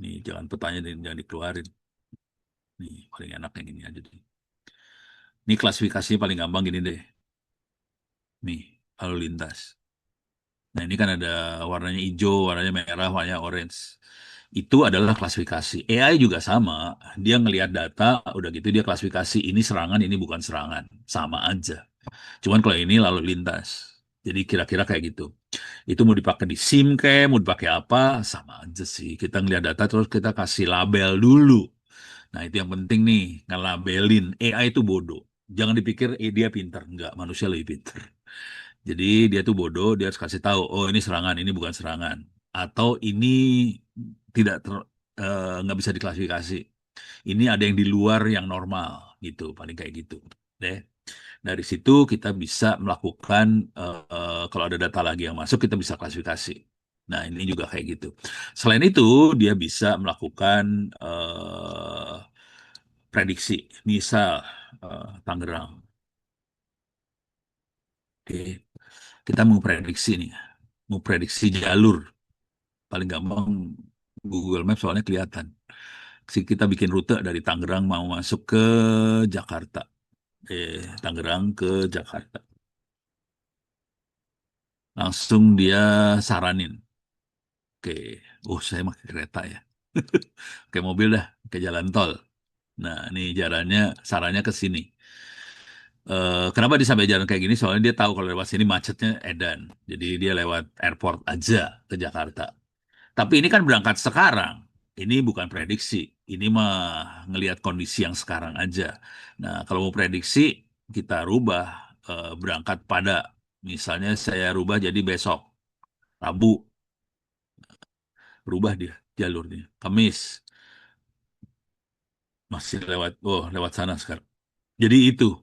Nih, jangan petanya jangan dikeluarin. Nih, paling enak yang ini aja deh. Ini klasifikasinya paling gampang gini deh. Nih, lalu lintas. Nah, ini kan ada warnanya hijau, warnanya merah, warnanya orange. Itu adalah klasifikasi. AI juga sama. Dia ngelihat data, udah gitu dia klasifikasi. Ini serangan, ini bukan serangan. Sama aja. Cuman kalau ini lalu lintas. Jadi kira-kira kayak gitu. Itu mau dipakai di SIM kayak, mau dipakai apa, sama aja sih. Kita ngelihat data terus kita kasih label dulu. Nah, itu yang penting nih, ngelabelin. AI itu bodoh. Jangan dipikir dia pinter. Enggak, manusia lebih pinter. Jadi dia tuh bodoh, dia harus kasih tahu, oh ini serangan, ini bukan serangan. Atau ini tidak nggak bisa diklasifikasi. Ini ada yang di luar yang normal, gitu. Paling kayak gitu. Deh. Dari situ kita bisa melakukan, kalau ada data lagi yang masuk, kita bisa klasifikasi. Nah, ini juga kayak gitu. Selain itu, dia bisa melakukan prediksi. Misal, Tangerang. Oke, kita mau prediksi nih. Mau prediksi jalur. Paling gampang Google Maps soalnya kelihatan. Kita bikin rute dari Tangerang mau masuk ke Jakarta. Tangerang ke Jakarta. Langsung dia saranin. Oke, saya pakai kereta ya. Kayak mobil dah, ke jalan tol. Nah, ini jalannya, sarannya ke sini. Kenapa dia sampai jalan kayak gini? Soalnya dia tahu kalau lewat sini macetnya edan. Jadi dia lewat airport aja ke Jakarta. Tapi ini kan berangkat sekarang. Ini bukan prediksi. Ini mah ngelihat kondisi yang sekarang aja. Nah, kalau mau prediksi, kita rubah berangkat pada, misalnya saya rubah jadi besok, Rabu, berubah dia jalurnya. Kamis, masih lewat sana sekarang. Jadi itu,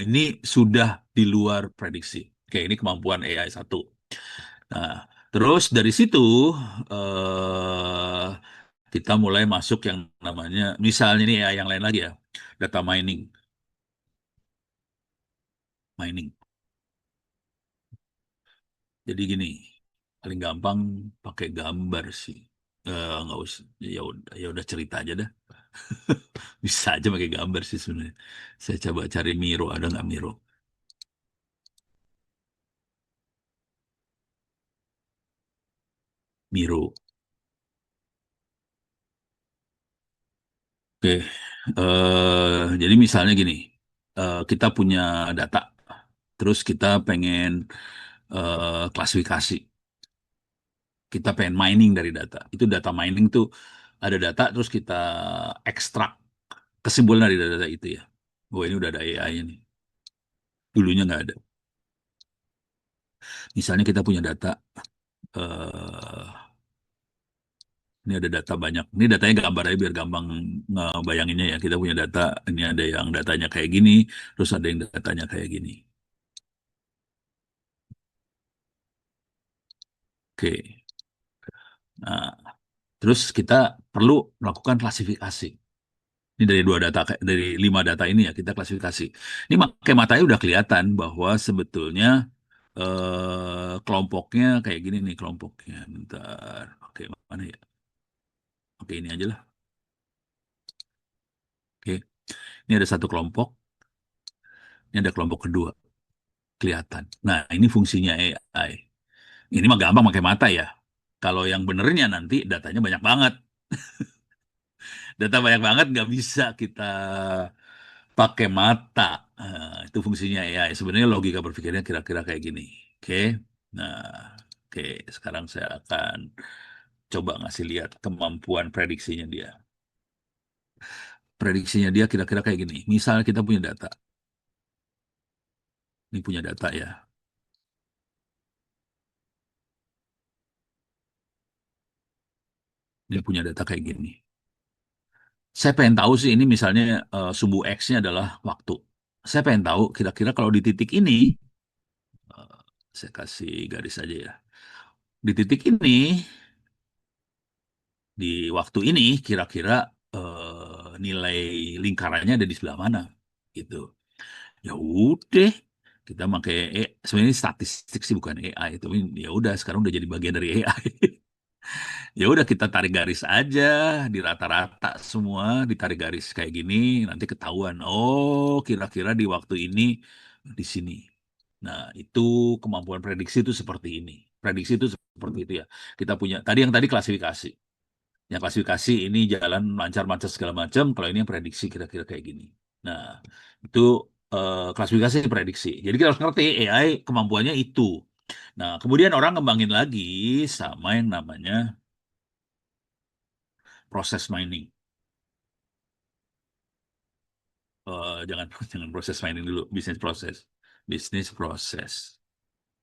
ini sudah di luar prediksi. Oke, ini kemampuan AI satu. Nah, terus dari situ eh, kita mulai masuk yang namanya, misalnya ini AI yang lain lagi ya, data mining, mining. Jadi gini, paling gampang pakai gambar sih. Nggak usah, ya udah cerita aja dah. Bisa aja pakai gambar sih sebenarnya. Saya coba cari Miro, ada nggak Miro? Miro. Oke, jadi misalnya gini, kita punya data, terus kita pengen klasifikasi, kita pengen mining dari data. Itu data mining tuh ada data, terus kita ekstrak kesimpulan dari data itu ya. Oh ini udah ada AI-nya nih. Dulunya nggak ada. Misalnya kita punya data, eh, ini ada data banyak. Ini datanya gambar aja biar gampang ngebayanginnya ya. Kita punya data, ini ada yang datanya kayak gini, terus ada yang datanya kayak gini. Oke. Nah, terus kita perlu melakukan klasifikasi. Ini dari dari 5 data ini ya kita klasifikasi. Ini pakai matanya udah kelihatan bahwa sebetulnya kelompoknya kayak gini nih kelompoknya. Bentar, oke mana ya? Oke ini aja lah. Oke, ini ada satu kelompok, ini ada kelompok kedua kelihatan. Nah ini fungsinya AI. Ini mah gampang pakai mata ya. Kalau yang benernya nanti datanya banyak banget. Data banyak banget nggak bisa kita pakai mata. Itu fungsinya AI. Sebenarnya logika berpikirnya kira-kira kayak gini. Oke. Nah, oke. Sekarang saya akan coba ngasih lihat kemampuan prediksinya dia. Prediksinya dia kira-kira kayak gini. Misal kita punya data. Ini punya data ya. Ini punya data kayak gini. Saya pengen tahu sih ini misalnya subuh X-nya adalah waktu. Saya pengen tahu kira-kira kalau di titik ini, eh, saya kasih garis aja ya. Di titik ini, di waktu ini, kira-kira nilai lingkarannya ada di sebelah mana, gitu. Ya udah, kita pakai sebenarnya statistik sih bukan AI, tapi ya udah sekarang udah jadi bagian dari AI. Ya udah kita tarik garis aja di rata-rata semua ditarik garis kayak gini nanti ketahuan oh kira-kira di waktu ini di sini. Nah, itu kemampuan prediksi itu seperti ini. Prediksi itu seperti itu ya. Kita punya yang tadi klasifikasi. Yang klasifikasi ini jalan lancar-lancar segala macam, kalau ini yang prediksi kira-kira kayak gini. Nah, itu klasifikasi prediksi. Jadi kita harus ngerti AI kemampuannya itu. Nah, kemudian orang ngembangin lagi sama yang namanya proses mining. Jangan jangan proses mining dulu, bisnis proses. Bisnis proses.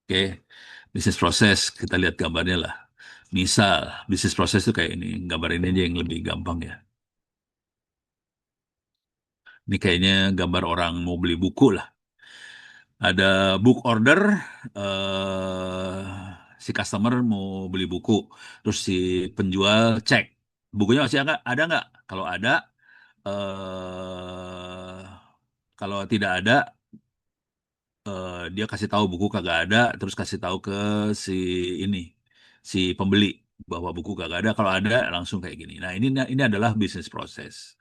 Oke, bisnis proses kita lihat gambarnya lah. Misal bisnis proses itu kayak ini, gambar ini aja yang lebih gampang ya. Ini kayaknya gambar orang mau beli buku lah. Ada book order, si customer mau beli buku, terus si penjual cek bukunya masih ada nggak? Kalau ada, eh kalau tidak ada, dia kasih tahu buku kagak ada, terus kasih tahu ke si ini, si pembeli bahwa buku kagak ada. Kalau ada langsung kayak gini. Nah ini adalah bisnis proses.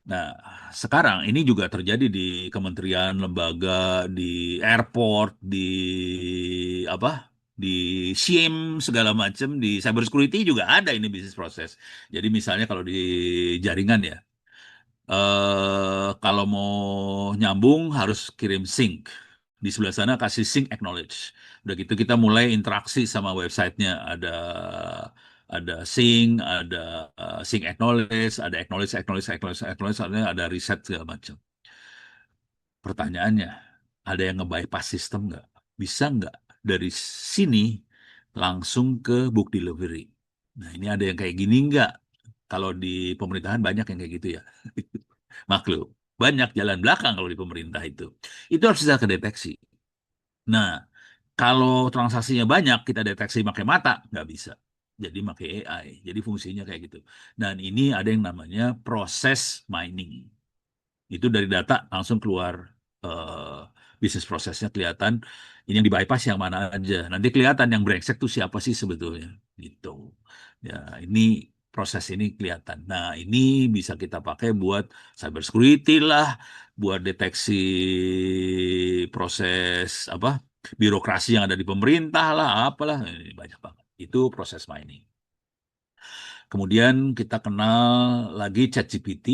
Nah sekarang ini juga terjadi di kementerian, lembaga, di airport, di apa? Di SIEM segala macam, di cyber security juga ada ini bisnis proses. Jadi misalnya kalau di jaringan ya, kalau mau nyambung harus kirim sync. Di sebelah sana kasih sync acknowledge. Udah gitu kita mulai interaksi sama websitenya. Ada sync, ada sync acknowledge, ada acknowledge, acknowledge, acknowledge, acknowledge, ada reset segala macam. Pertanyaannya, ada yang nge-bypass sistem nggak? Bisa nggak dari sini langsung ke book delivery? Nah ini ada yang kayak gini nggak? Kalau di pemerintahan banyak yang kayak gitu ya. Maklum, banyak jalan belakang kalau di pemerintah itu. Itu harus bisa kedeteksi. Nah, kalau transaksinya banyak, kita deteksi pakai mata, nggak bisa. Jadi pakai AI. Jadi fungsinya kayak gitu. Dan ini ada yang namanya proses mining. Itu dari data langsung keluar eh, bisnis prosesnya kelihatan. Ini yang di bypass yang mana aja. Nanti kelihatan yang brengsek tuh siapa sih sebetulnya. Gitu. Ya, ini proses ini kelihatan. Nah, ini bisa kita pakai buat cyber security lah, buat deteksi proses apa birokrasi yang ada di pemerintah lah, apalah. Ini banyak banget. Itu proses mining. Kemudian kita kenal lagi ChatGPT.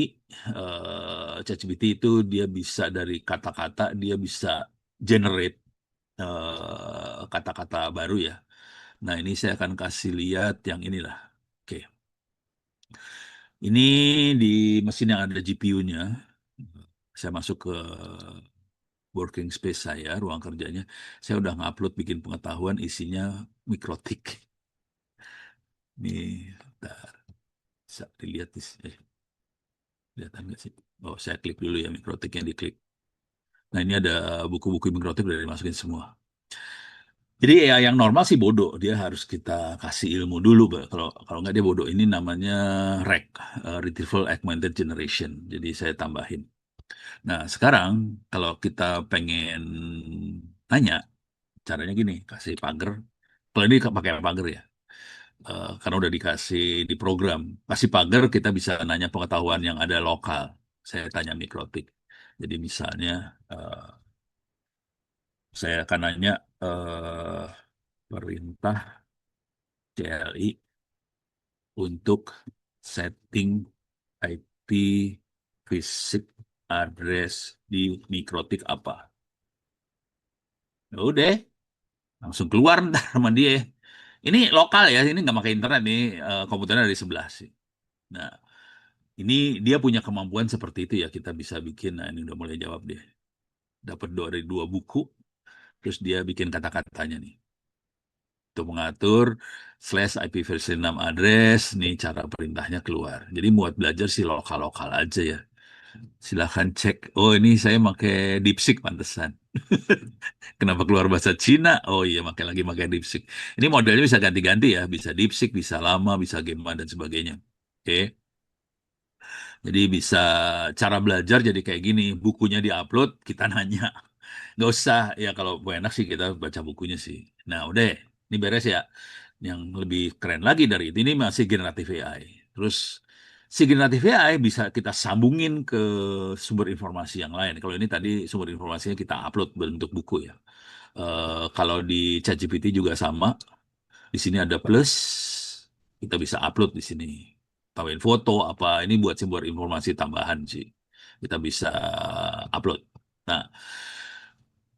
ChatGPT itu dia bisa dari kata-kata, dia bisa generate kata-kata baru ya. Nah, ini saya akan kasih lihat yang inilah. Oke. Ini di mesin yang ada GPU-nya. Saya masuk ke working space saya, ruang kerjanya. Saya udah ngupload bikin pengetahuan isinya mikrotik. Nih, bentar. Bisa dilihat di sini. Kelihatan nggak sih? Oh, saya klik dulu ya mikrotik yang diklik. Nah, ini ada buku-buku mikrotik udah dimasukin semua. Jadi ya yang normal sih bodoh, dia harus kita kasih ilmu dulu, Mbak. Kalau kalau nggak dia bodoh. Ini namanya RAG, Retrieval Augmented Generation. Jadi saya tambahin. Nah, sekarang kalau kita pengen nanya, caranya gini, kasih pagar. Kalau ini pakai pagar ya, karena udah dikasih di program. Kasih pagar, kita bisa nanya pengetahuan yang ada lokal. Saya tanya mikrotik. Jadi misalnya, eh, saya akan nanya eh, perintah CLI untuk setting IP fisik address di mikrotik apa. Ya udah, langsung keluar ntar sama dia. Ini lokal ya, ini nggak pakai internet nih, komputernya dari sebelah sih. Nah, ini dia punya kemampuan seperti itu ya, kita bisa bikin. Nah, ini udah mulai jawab dia. Dapat dari dua buku, terus dia bikin kata-katanya nih. Untuk mengatur slash IP versi 6 address, nih cara perintahnya keluar. Jadi buat belajar sih lokal-lokal aja ya. Silahkan cek. Oh, ini saya pakai DeepSeek pantesan. Kenapa keluar bahasa Cina? Oh iya, pakai DeepSeek. Ini modelnya bisa ganti-ganti ya, bisa DeepSeek, bisa lama, bisa Gemma dan sebagainya. Oke. Jadi bisa cara belajar jadi kayak gini, bukunya diupload, kita nanya. Nggak usah, ya kalau enak sih kita baca bukunya sih. Nah udah, ini beres ya. Yang lebih keren lagi dari itu, ini masih generatif AI. Terus si generatif AI bisa kita sambungin ke sumber informasi yang lain. Kalau ini tadi sumber informasinya kita upload bentuk buku ya. Kalau di ChatGPT juga sama. Di sini ada plus, kita bisa upload di sini. Tambahin foto apa, ini buat sumber informasi tambahan sih. Kita bisa upload. Nah,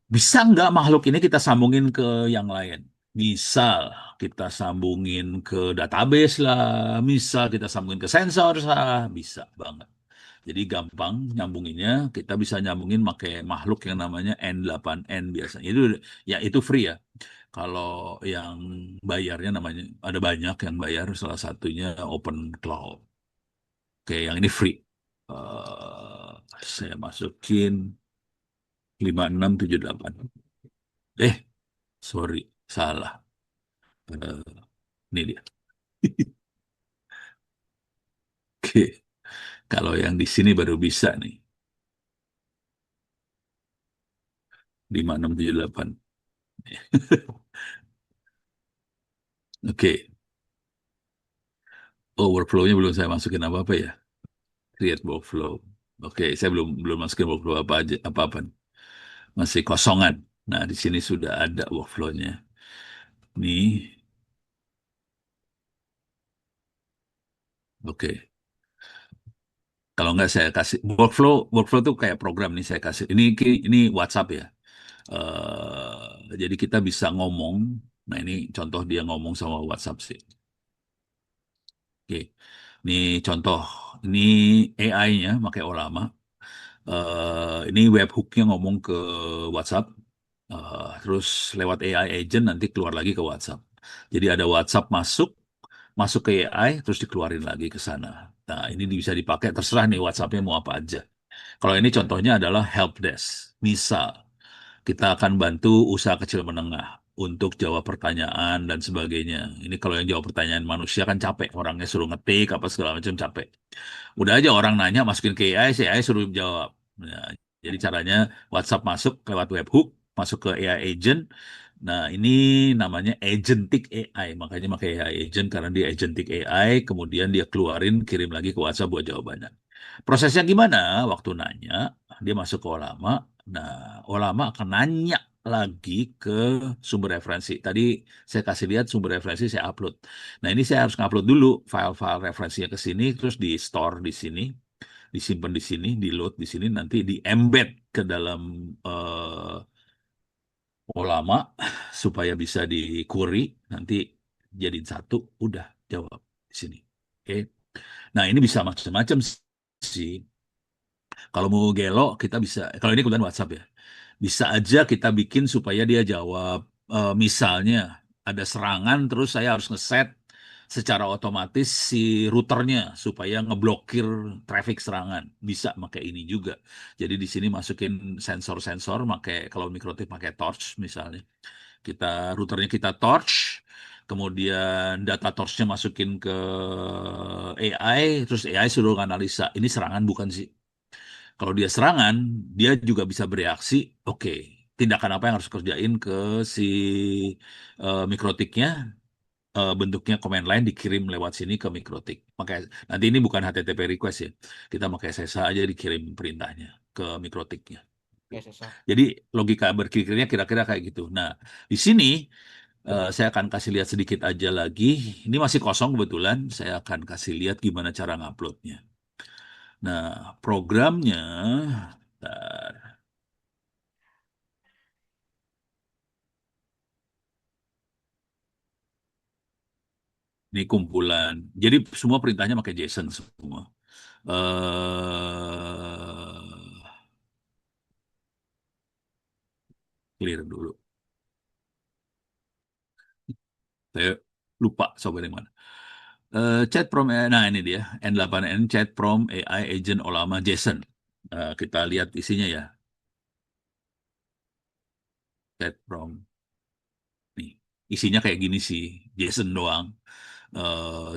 bisa nggak makhluk ini kita sambungin ke yang lain? Misal kita sambungin ke database lah, misal kita sambungin ke sensor lah, bisa banget. Jadi gampang nyambunginnya, kita bisa nyambungin pakai makhluk yang namanya N8N biasanya. Itu free ya. Kalau yang bayarnya namanya ada banyak yang bayar, salah satunya Open Cloud. Oke, yang ini free. Eh, saya masukin 5678. Eh, sorry, salah. Ini dia. Oke, kalau yang di sini baru bisa nih. 5678. Oke, oh workflow-nya belum saya masukin apa-apa ya. Create workflow. Oke, saya belum belum masukin workflow apa aja, apa-apa. Masih kosongan. Nah, di sini sudah ada workflow-nya. Nih, oke. Kalau nggak saya kasih workflow, workflow tuh kayak program nih saya kasih. Ini WhatsApp ya. Jadi kita bisa ngomong. Nah, ini contoh dia ngomong sama WhatsApp sih. Oke. Ini contoh. Ini AI-nya pakai Olama. Ini webhooknya ngomong ke WhatsApp. Terus lewat AI agent nanti keluar lagi ke WhatsApp. Jadi ada WhatsApp masuk, masuk ke AI, terus dikeluarin lagi ke sana. Nah, ini bisa dipakai terserah nih WhatsApp-nya mau apa aja. Kalau ini contohnya adalah help desk. Misal, kita akan bantu usaha kecil menengah untuk jawab pertanyaan dan sebagainya. Ini kalau yang jawab pertanyaan manusia kan capek, orangnya suruh ngetik apa segala macam capek. Udah aja orang nanya masukin ke AI, si AI suruh jawab. Nah, jadi caranya WhatsApp masuk lewat webhook, masuk ke AI agent. Nah, ini namanya agentic AI, makanya pakai AI agent karena dia agentic AI, kemudian dia keluarin, kirim lagi ke WhatsApp buat jawabannya. Prosesnya gimana? Waktu nanya, dia masuk ke Olama. Nah, Olama akan nanya lagi ke sumber referensi. Tadi saya kasih lihat sumber referensi saya upload. Nah, ini saya harus ngupload dulu file-file referensinya ke sini, terus di store di sini, disimpan di sini, di load di sini, nanti di embed ke dalam Olama supaya bisa di query, nanti jadiin satu, udah jawab di sini. Oke. Nah, ini bisa macam-macam sih. Kalau mau gelo, kita bisa, kalau ini kebetulan WhatsApp ya, bisa aja kita bikin supaya dia jawab. Misalnya ada serangan, terus saya harus ngeset secara otomatis si routernya supaya ngeblokir traffic serangan. Bisa pakai ini juga. Jadi di sini masukin sensor-sensor, pakai kalau mikrotik pakai torch misalnya. Routernya kita torch, kemudian data torchnya masukin ke AI, terus AI suruh analisa. Ini serangan bukan sih? Kalau dia serangan, dia juga bisa bereaksi. Oke, tindakan apa yang harus kerjain ke si mikrotiknya? Bentuknya command line dikirim lewat sini ke mikrotik. Makanya nanti ini bukan HTTP request ya. Kita pakai SSH aja dikirim perintahnya ke mikrotiknya. Oke, susah. Jadi logika berpikirnya kira-kira kayak gitu. Nah, di sini saya akan kasih lihat sedikit aja lagi. Ini masih kosong kebetulan. Saya akan kasih lihat gimana cara nguploadnya. Nah, programnya, bentar. Ini kumpulan. Jadi semua perintahnya pakai JSON semua. Clear dulu. Saya lupa sobat yang mana. Chat from AI, nah ini dia N8N chat from AI agent Olama JSON. Kita lihat isinya ya. Chat from nih isinya kayak gini sih, JSON doang.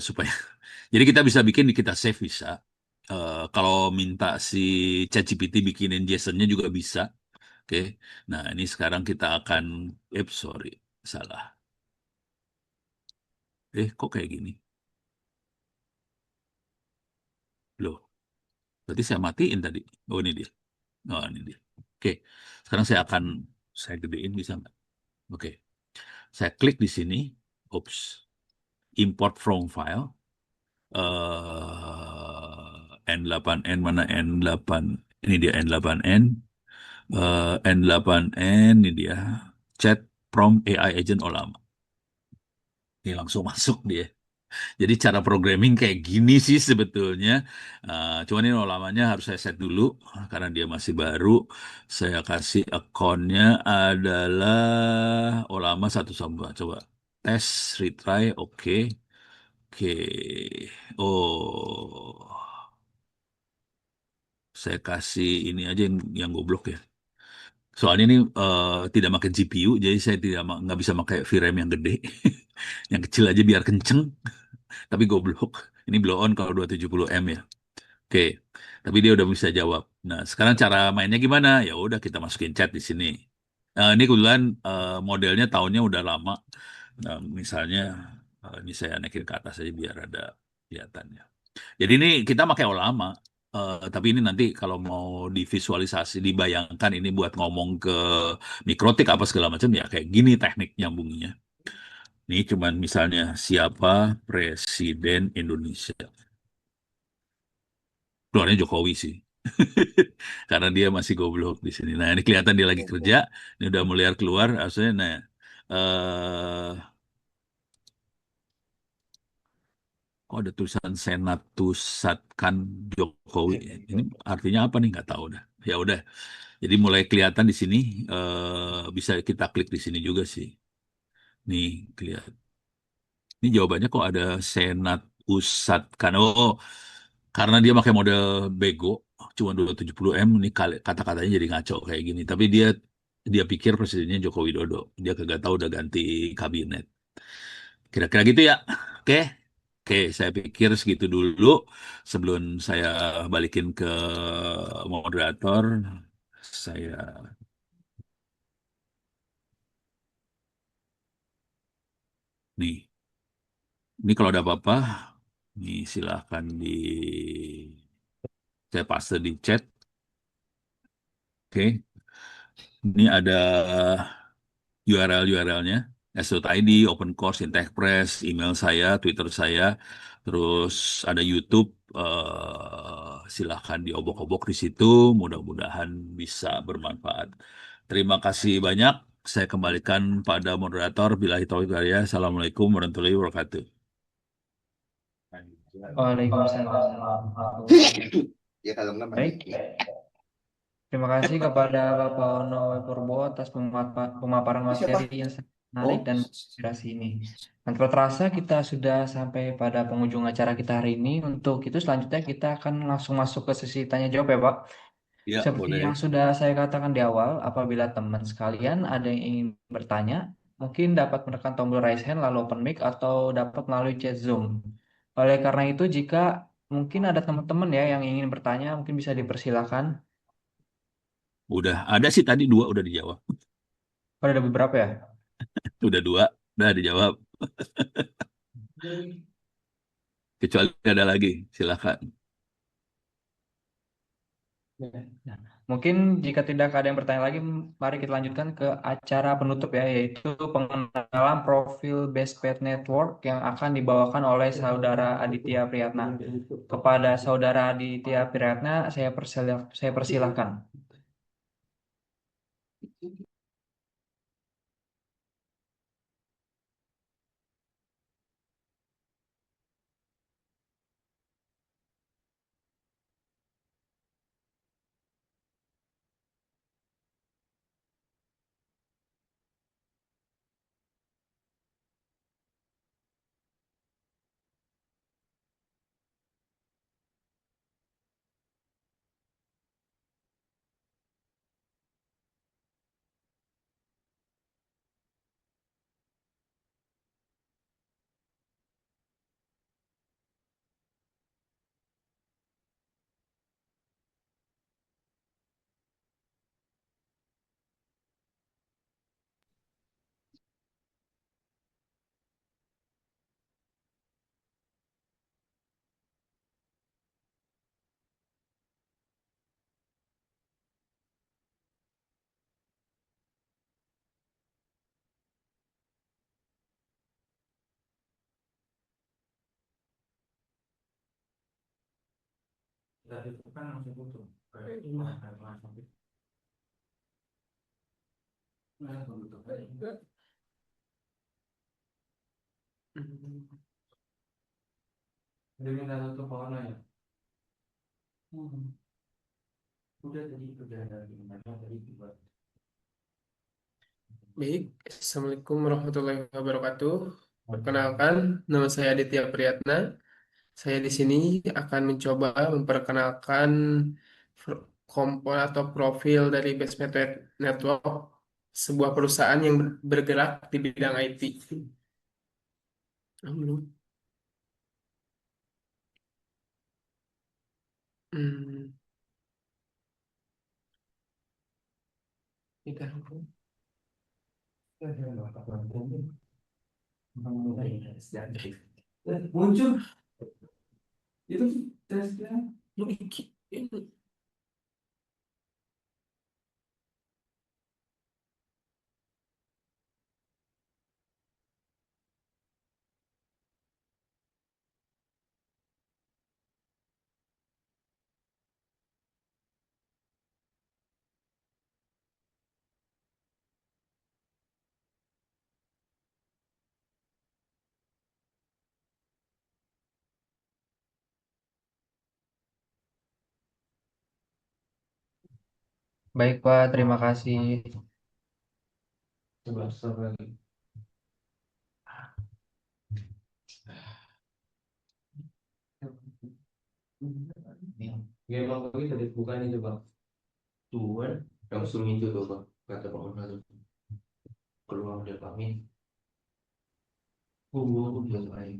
Supaya jadi kita bisa bikin, kita save bisa. Kalau minta si ChatGPT bikinin JSON-nya juga bisa. Oke. Nah, ini sekarang kita akan sorry, salah. Kok kayak gini? Loh, berarti saya matiin tadi. Oh, ini dia. Oh, ini dia. Oke. Sekarang saya gedein bisa nggak? Oke. Saya klik di sini. Oops. Import from file. N8N mana N8? Ini dia N8N. N8N ini dia. Chat from AI agent Olama. Ini langsung masuk dia. Jadi cara programming kayak gini sih sebetulnya. Cuman ini lamanya harus saya set dulu karena dia masih baru. Saya kasih akunnya adalah Olama 1 coba tes retry, oke. Oke. Oh, saya kasih ini aja yang goblok ya. Soalnya ini tidak pakai GPU, jadi saya nggak bisa pakai VRAM yang gede. Yang kecil aja biar kenceng, tapi goblok. Ini blow on kalau 270M ya. Oke, tapi dia udah bisa jawab. Nah, sekarang cara mainnya gimana? Ya udah kita masukin chat di sini. Ini kebetulan modelnya tahunnya udah lama. Nah, misalnya ini saya naikin ke atas aja biar ada kelihatannya. Jadi ini kita pakai lama. Tapi ini nanti kalau mau divisualisasi, dibayangkan ini buat ngomong ke mikrotik apa segala macam ya kayak gini teknik nyambungnya. Ini cuman misalnya siapa Presiden Indonesia. Keluarnya Jokowi sih. Karena dia masih goblok di sini. Nah, ini kelihatan dia lagi kerja. Ini udah mulai keluar. Harusnya, nah, eh kok ada tulisan Senat Tusatkan Jokowi. Ini artinya apa nih? Nggak tahu dah. Ya udah. Jadi mulai kelihatan di sini. Bisa kita klik di sini juga sih. Nih, kelihatan. Ini jawabannya kok ada Senat Usatkan. Oh, karena dia pakai model bego, cuma 270M, ini kata-katanya jadi ngaco kayak gini. Tapi dia pikir presidennya Joko Widodo. Dia kagak tahu udah ganti kabinet. Kira-kira gitu ya. Oke. Oke, saya pikir segitu dulu sebelum saya balikin ke moderator. Saya nih, ini kalau ada apa-apa, nih silahkan saya paste di chat. Oke, ini ada URL-URL-nya, s.id, Open Course, Intechpress, email saya, Twitter saya, terus ada YouTube. Silahkan diobok-obok di situ. Mudah-mudahan bisa bermanfaat. Terima kasih banyak. Saya kembalikan pada moderator. Billahi taufiq wal hidayah. Assalamualaikum warahmatullahi wabarakatuh. Waalaikumsalam warahmatullahi wabarakatuh. Ya kalau nggak Baik, terima kasih kepada Bapak Ono Purbo atas pemaparan materi siapa? yang sangat menarik Oh, dan menginspirasi ini. Dan tak terasa kita sudah sampai pada penghujung acara kita hari ini. Untuk itu selanjutnya kita akan langsung masuk ke sesi tanya jawab ya Pak. Ya, Seperti boleh. yang sudah saya katakan di awal, apabila teman sekalian ada yang ingin bertanya, mungkin dapat menekan tombol raise hand lalu open mic atau dapat melalui chat Zoom. Oleh karena itu, jika mungkin ada teman-teman ya yang ingin bertanya, mungkin bisa dipersilakan. Udah ada sih tadi dua udah dijawab. Oh, ada beberapa ya? Udah dua, udah dijawab. Kecuali ada lagi, silakan. Ya. Nah, mungkin jika tidak ada yang bertanya lagi, mari kita lanjutkan ke acara penutup ya, yaitu pengenalan profil Best Pet Network yang akan dibawakan oleh Saudara Aditya Priyatna. Kepada Saudara Aditya Priyatna, saya persilahkan. Baik, Assalamualaikum warahmatullahi wabarakatuh. Perkenalkan, nama saya Aditya Priyatna. Saya di sini akan mencoba memperkenalkan kompon atau profil dari Best Method Network, sebuah perusahaan yang bergerak di bidang IT. Belum. Hmm, tidak. Muncul itu tesnya. Baik Pak, terima kasih. Coba lagi. Ya bang, tadi tadi bukan itu bang. Tuhan, langsung itu tuh bang. Kata Pak Ronaldo. Keluar dari kami. Aku biasa aja.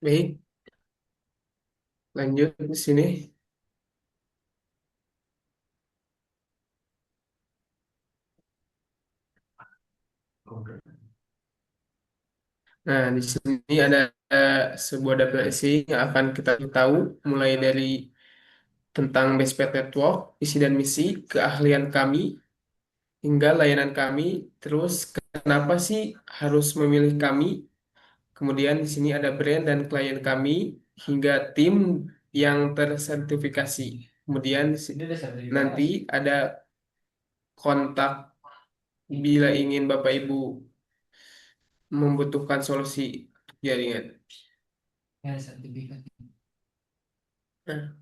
Baik, lanjut di sini. Nah, di sini ada sebuah definisi yang akan kita tahu mulai dari tentang Bespet Network, visi dan misi, keahlian kami, hingga layanan kami. Terus, kenapa sih harus memilih kami? Kemudian di sini ada brand dan klien kami, hingga tim yang tersertifikasi. Kemudian nanti ada kontak bila ingin Bapak Ibu membutuhkan solusi jaringan. Ya, sertifikat. Nah,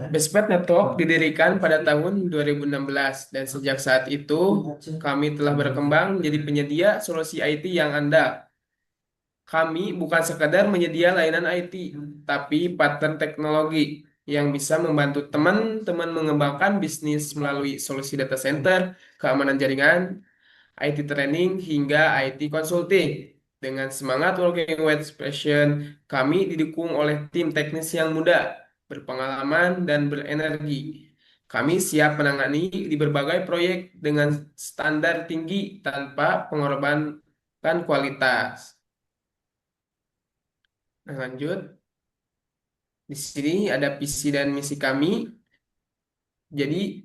Bestpet Network didirikan pada tahun 2016 dan sejak saat itu kami telah berkembang menjadi penyedia solusi IT yang andal. Kami bukan sekadar menyedia layanan IT, tapi partner teknologi yang bisa membantu teman-teman mengembangkan bisnis melalui solusi data center, keamanan jaringan, IT training, hingga IT consulting. Dengan semangat working with passion, kami didukung oleh tim teknis yang muda, berpengalaman, dan berenergi. Kami siap menangani di berbagai proyek dengan standar tinggi tanpa pengorbanan kualitas. Nah, lanjut. Di sini ada visi dan misi kami. Jadi,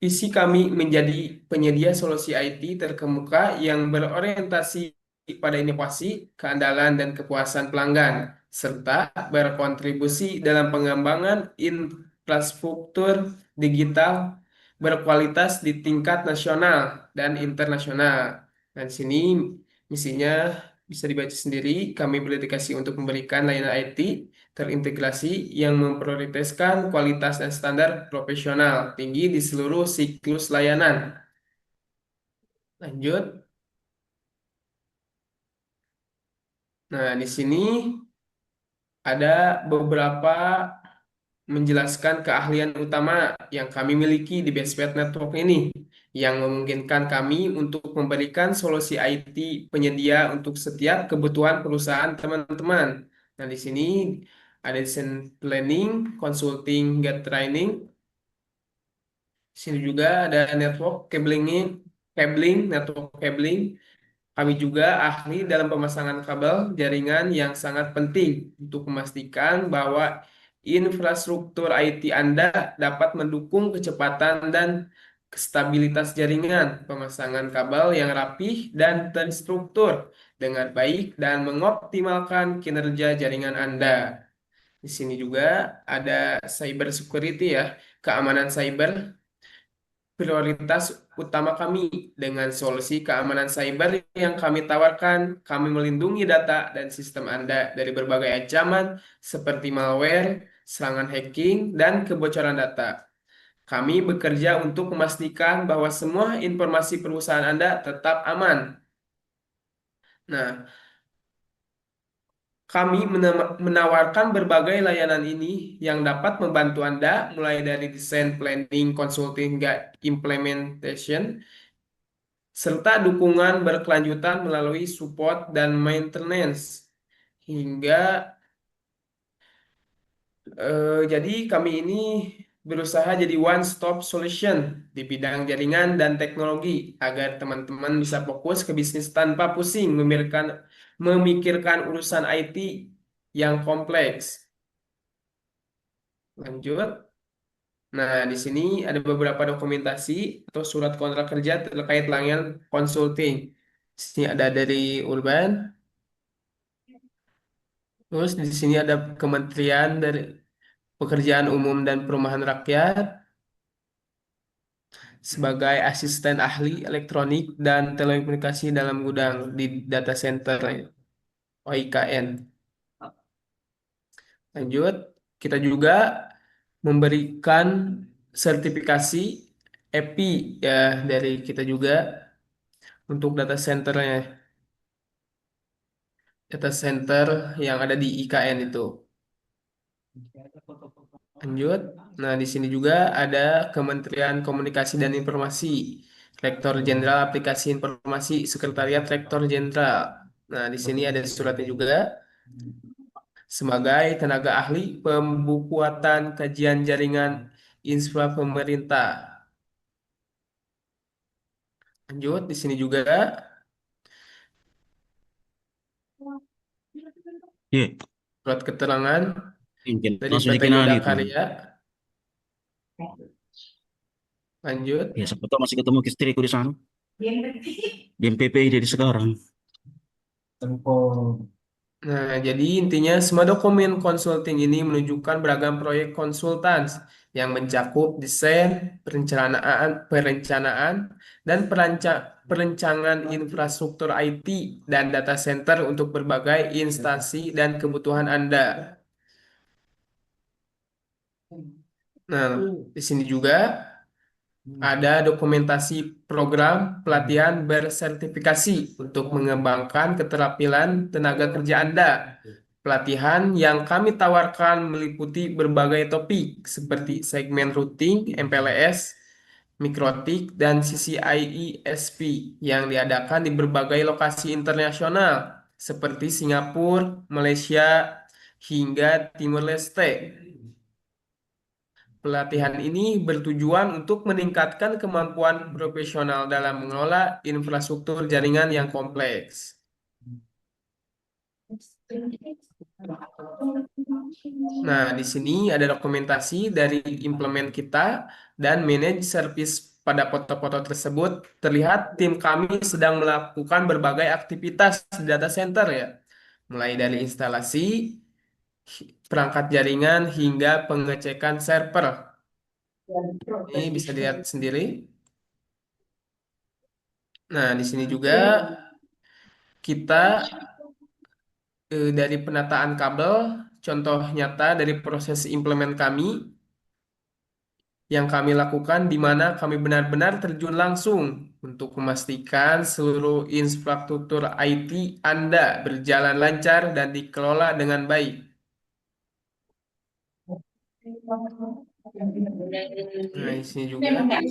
visi kami menjadi penyedia solusi IT terkemuka yang berorientasi pada inovasi, keandalan, dan kepuasan pelanggan, serta berkontribusi dalam pengembangan infrastruktur digital berkualitas di tingkat nasional dan internasional. Dan di sini misinya bisa dibaca sendiri, kami berdedikasi untuk memberikan layanan IT terintegrasi yang memprioritaskan kualitas dan standar profesional tinggi di seluruh siklus layanan. Lanjut. Nah, di sini ada beberapa menjelaskan keahlian utama yang kami miliki di Bestpet Network ini, yang memungkinkan kami untuk memberikan solusi IT penyedia untuk setiap kebutuhan perusahaan teman-teman. Nah, di sini ada desain planning, consulting, hingga training. Di sini juga ada network network cabling. Kami juga ahli dalam pemasangan kabel jaringan yang sangat penting untuk memastikan bahwa infrastruktur IT Anda dapat mendukung kecepatan dan stabilitas jaringan, pemasangan kabel yang rapih dan terstruktur dengan baik dan mengoptimalkan kinerja jaringan Anda. Di sini juga ada cyber security ya, keamanan cyber prioritas utama kami. Dengan solusi keamanan cyber yang kami tawarkan, kami melindungi data dan sistem Anda dari berbagai ancaman seperti malware, serangan hacking, dan kebocoran data. Kami bekerja untuk memastikan bahwa semua informasi perusahaan Anda tetap aman. Nah, kami menawarkan berbagai layanan ini yang dapat membantu Anda mulai dari desain, planning, consulting, hingga implementation, serta dukungan berkelanjutan melalui support dan maintenance. Hingga jadi kami ini berusaha jadi one stop solution di bidang jaringan dan teknologi agar teman-teman bisa fokus ke bisnis tanpa pusing memikirkan urusan IT yang kompleks. Lanjut. Nah, di sini ada beberapa dokumentasi atau surat kontrak kerja terkait layanan consulting. Di sini ada dari Urban. Terus di sini ada Kementerian dari Pekerjaan Umum dan Perumahan Rakyat sebagai asisten ahli elektronik dan telekomunikasi dalam gudang di data center OIKN. Lanjut, kita juga memberikan sertifikasi EPI ya dari kita juga untuk data center yang ada di IKN itu. Lanjut. Nah, di sini juga ada Kementerian Komunikasi dan Informasi, Rektor Jenderal Aplikasi Informasi, Sekretariat Rektor Jenderal. Nah, di sini ada suratnya juga sebagai tenaga ahli pembukuatan kajian jaringan infra pemerintah. Lanjut, di sini juga Iya, Surat keterangan mungkin dari langsung PT dikenal Goda itu. Karya. Lanjut. Ya, siapa tahu masih ketemu istriku di sana. Di MPP jadi sekarang. Nah, jadi intinya semua dokumen konsulting ini menunjukkan beragam proyek konsultan yang mencakup desain, perencanaan, dan perencanaan infrastruktur IT dan data center untuk berbagai instansi dan kebutuhan Anda. Nah, di sini juga ada dokumentasi program pelatihan bersertifikasi untuk mengembangkan keterampilan tenaga kerja Anda. Pelatihan yang kami tawarkan meliputi berbagai topik seperti segmen routing, MPLS, mikrotik, dan CCIE SP yang diadakan di berbagai lokasi internasional seperti Singapura, Malaysia, hingga Timor Leste. Pelatihan ini bertujuan untuk meningkatkan kemampuan profesional dalam mengelola infrastruktur jaringan yang kompleks. Nah, di sini ada dokumentasi dari implement kita dan manage service pada foto-foto tersebut. Terlihat tim kami sedang melakukan berbagai aktivitas di data center ya, mulai dari instalasi, perangkat jaringan, hingga pengecekan server. Ini bisa dilihat sendiri. Nah, di sini juga kita dari penataan kabel, contoh nyata dari proses implement kami yang kami lakukan di mana kami benar-benar terjun langsung untuk memastikan seluruh infrastruktur IT Anda berjalan lancar dan dikelola dengan baik. Nah, di sini juga, di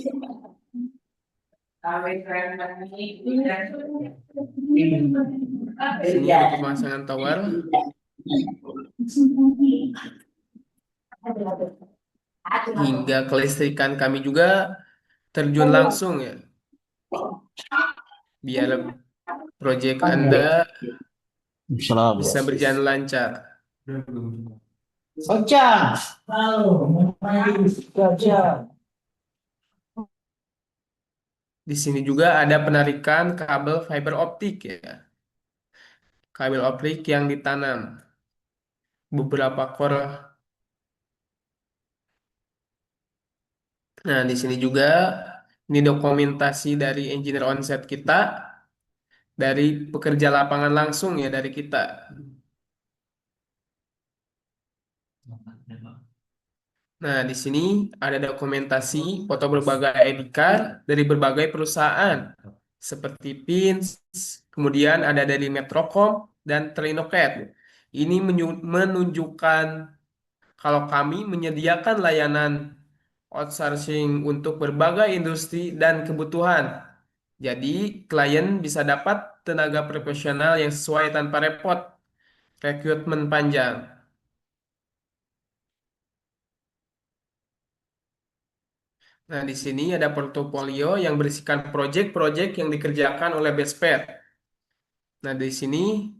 sini ada pemasangan tower hingga kelistrikan kami juga terjun langsung ya, biar proyek Anda Selalu. bisa berjalan lancar. Bocah. Halo, mari belajar. Di sini juga ada penarikan kabel fiber optik ya, kabel optik yang ditanam beberapa core. Nah, di sini juga ini dokumentasi dari engineer onset kita, dari pekerja lapangan langsung ya dari kita. Nah, di sini ada dokumentasi foto berbagai ID card dari berbagai perusahaan seperti Pins, kemudian ada dari Metrocom dan Trinocat. Ini menunjukkan kalau kami menyediakan layanan outsourcing untuk berbagai industri dan kebutuhan. Jadi, klien bisa dapat tenaga profesional yang sesuai tanpa repot, rekrutmen panjang. Nah, di sini ada portofolio yang berisikan proyek-proyek yang dikerjakan oleh Bestpet. Nah, di sini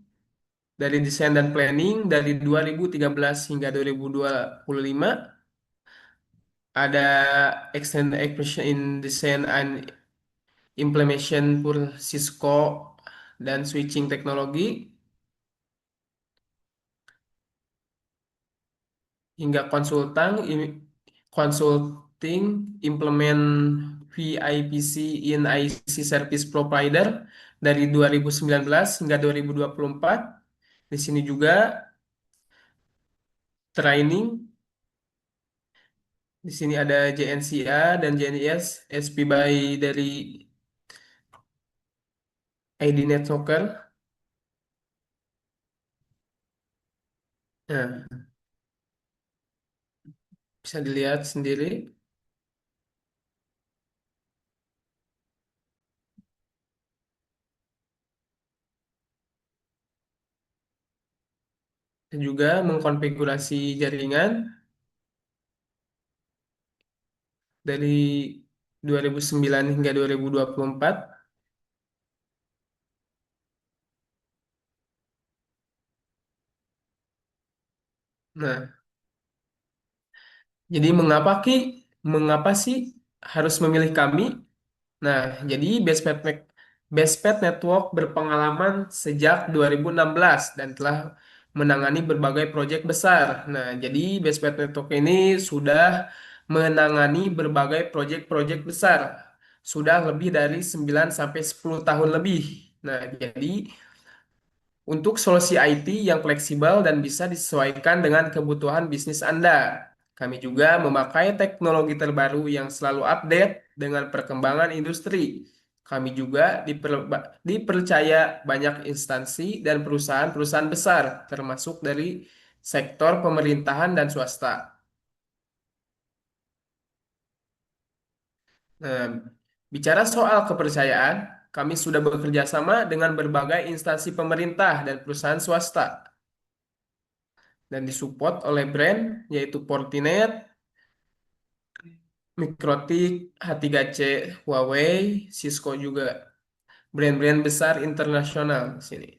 dari desain dan planning dari 2013 hingga 2025 ada extended expression in design and implementation for Cisco dan switching teknologi hingga consulting implement VIPC in IC service provider dari 2019 hingga 2024. Di sini juga training. Di sini ada JNCA dan JNIS, SP by dari IDNet Soccer. Nah, bisa dilihat sendiri. Dan juga mengkonfigurasi jaringan dari 2009 hingga 2024. puluh empat. 2009 hingga 2024. Nah, jadi mengapa sih harus memilih kami? Nah, jadi Bestpet Network berpengalaman sejak 2016 dan telah menangani berbagai proyek besar. Nah, jadi Bestpet Network ini sudah menangani berbagai proyek-proyek besar. Sudah lebih dari 9 sampai 10 tahun lebih. Nah, jadi untuk solusi IT yang fleksibel dan bisa disesuaikan dengan kebutuhan bisnis Anda. Kami juga memakai teknologi terbaru yang selalu update dengan perkembangan industri. Kami juga dipercaya banyak instansi dan perusahaan-perusahaan besar, termasuk dari sektor pemerintahan dan swasta. Nah, bicara soal kepercayaan, kami sudah bekerja sama dengan berbagai instansi pemerintah dan perusahaan swasta dan disupport oleh brand yaitu Fortinet, Mikrotik, H3C, Huawei, Cisco juga. Brand-brand besar internasional di sini.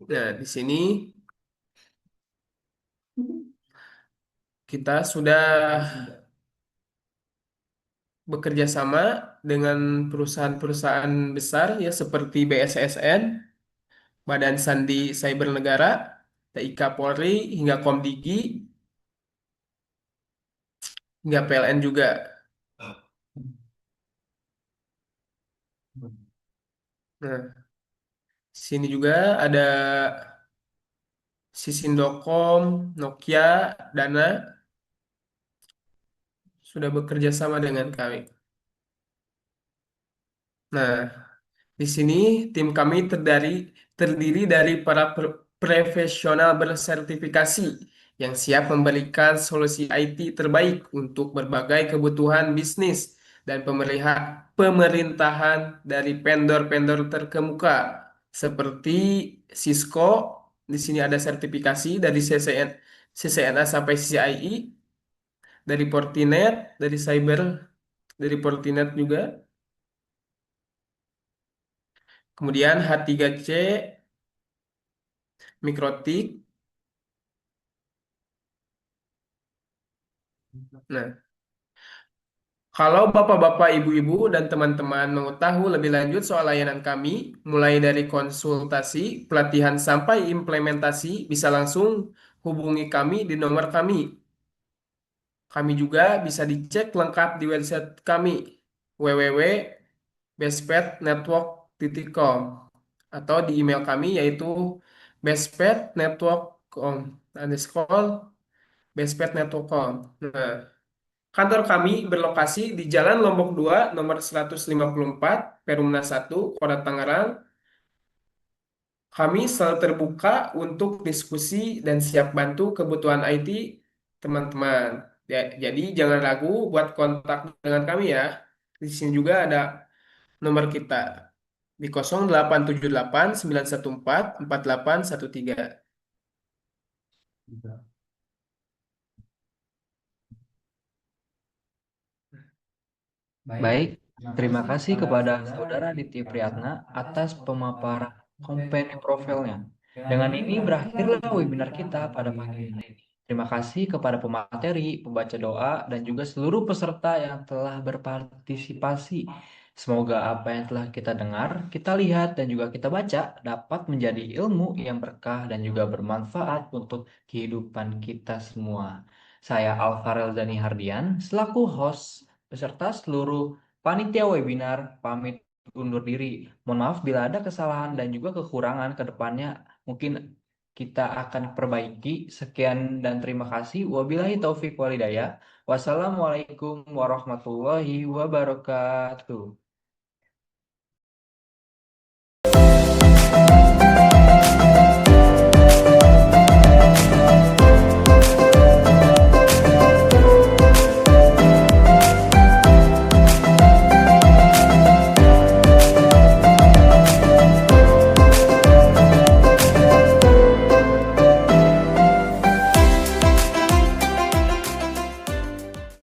Nah, di sini kita sudah bekerja sama dengan perusahaan-perusahaan besar ya seperti BSSN, Badan Sandi Cyber Negara, TIK Polri, hingga Komdigi, hingga PLN juga. Nah, di sini juga ada Sisindocom, Nokia, Dana sudah bekerja sama dengan kami. Nah, di sini tim kami terdiri dari para profesional bersertifikasi yang siap memberikan solusi IT terbaik untuk berbagai kebutuhan bisnis dan pemerintahan dari vendor-vendor terkemuka seperti Cisco. Di sini ada sertifikasi dari CCNA sampai CCIE, dari Fortinet, dari Fortinet juga. Kemudian H3C, Mikrotik. Nah, kalau Bapak-bapak, Ibu-ibu, dan teman-teman mau tahu lebih lanjut soal layanan kami, mulai dari konsultasi, pelatihan, sampai implementasi, bisa langsung hubungi kami di nomor kami. Kami juga bisa dicek lengkap di website kami, www.bestpetnetwork.com, atau di email kami yaitu bestpetnetwork.com underscore bestpetnetwork.com. Nah, kantor kami berlokasi di Jalan Lombok 2, nomor 154, Perumna 1, Kota Tangerang. Kami selalu terbuka untuk diskusi dan siap bantu kebutuhan IT teman-teman. Jadi jangan ragu buat kontak dengan kami ya. Di sini juga ada nomor kita di 0878 914 4813. Baik, terima kasih kepada Saudara Ditya Priyatna atas pemaparan company profilnya. Dengan ini berakhirlah webinar kita pada pagi hari ini. Terima kasih kepada pemateri, pembaca doa, dan juga seluruh peserta yang telah berpartisipasi. Semoga apa yang telah kita dengar, kita lihat, dan juga kita baca dapat menjadi ilmu yang berkah dan juga bermanfaat untuk kehidupan kita semua. Saya Alfarel Zani Hardian, selaku host beserta seluruh panitia webinar pamit undur diri. Mohon maaf bila ada kesalahan dan juga kekurangan ke depannya mungkin kita akan perbaiki. Sekian dan terima kasih. Wabillahi taufik walhidayah. Wassalamualaikum warahmatullahi wabarakatuh.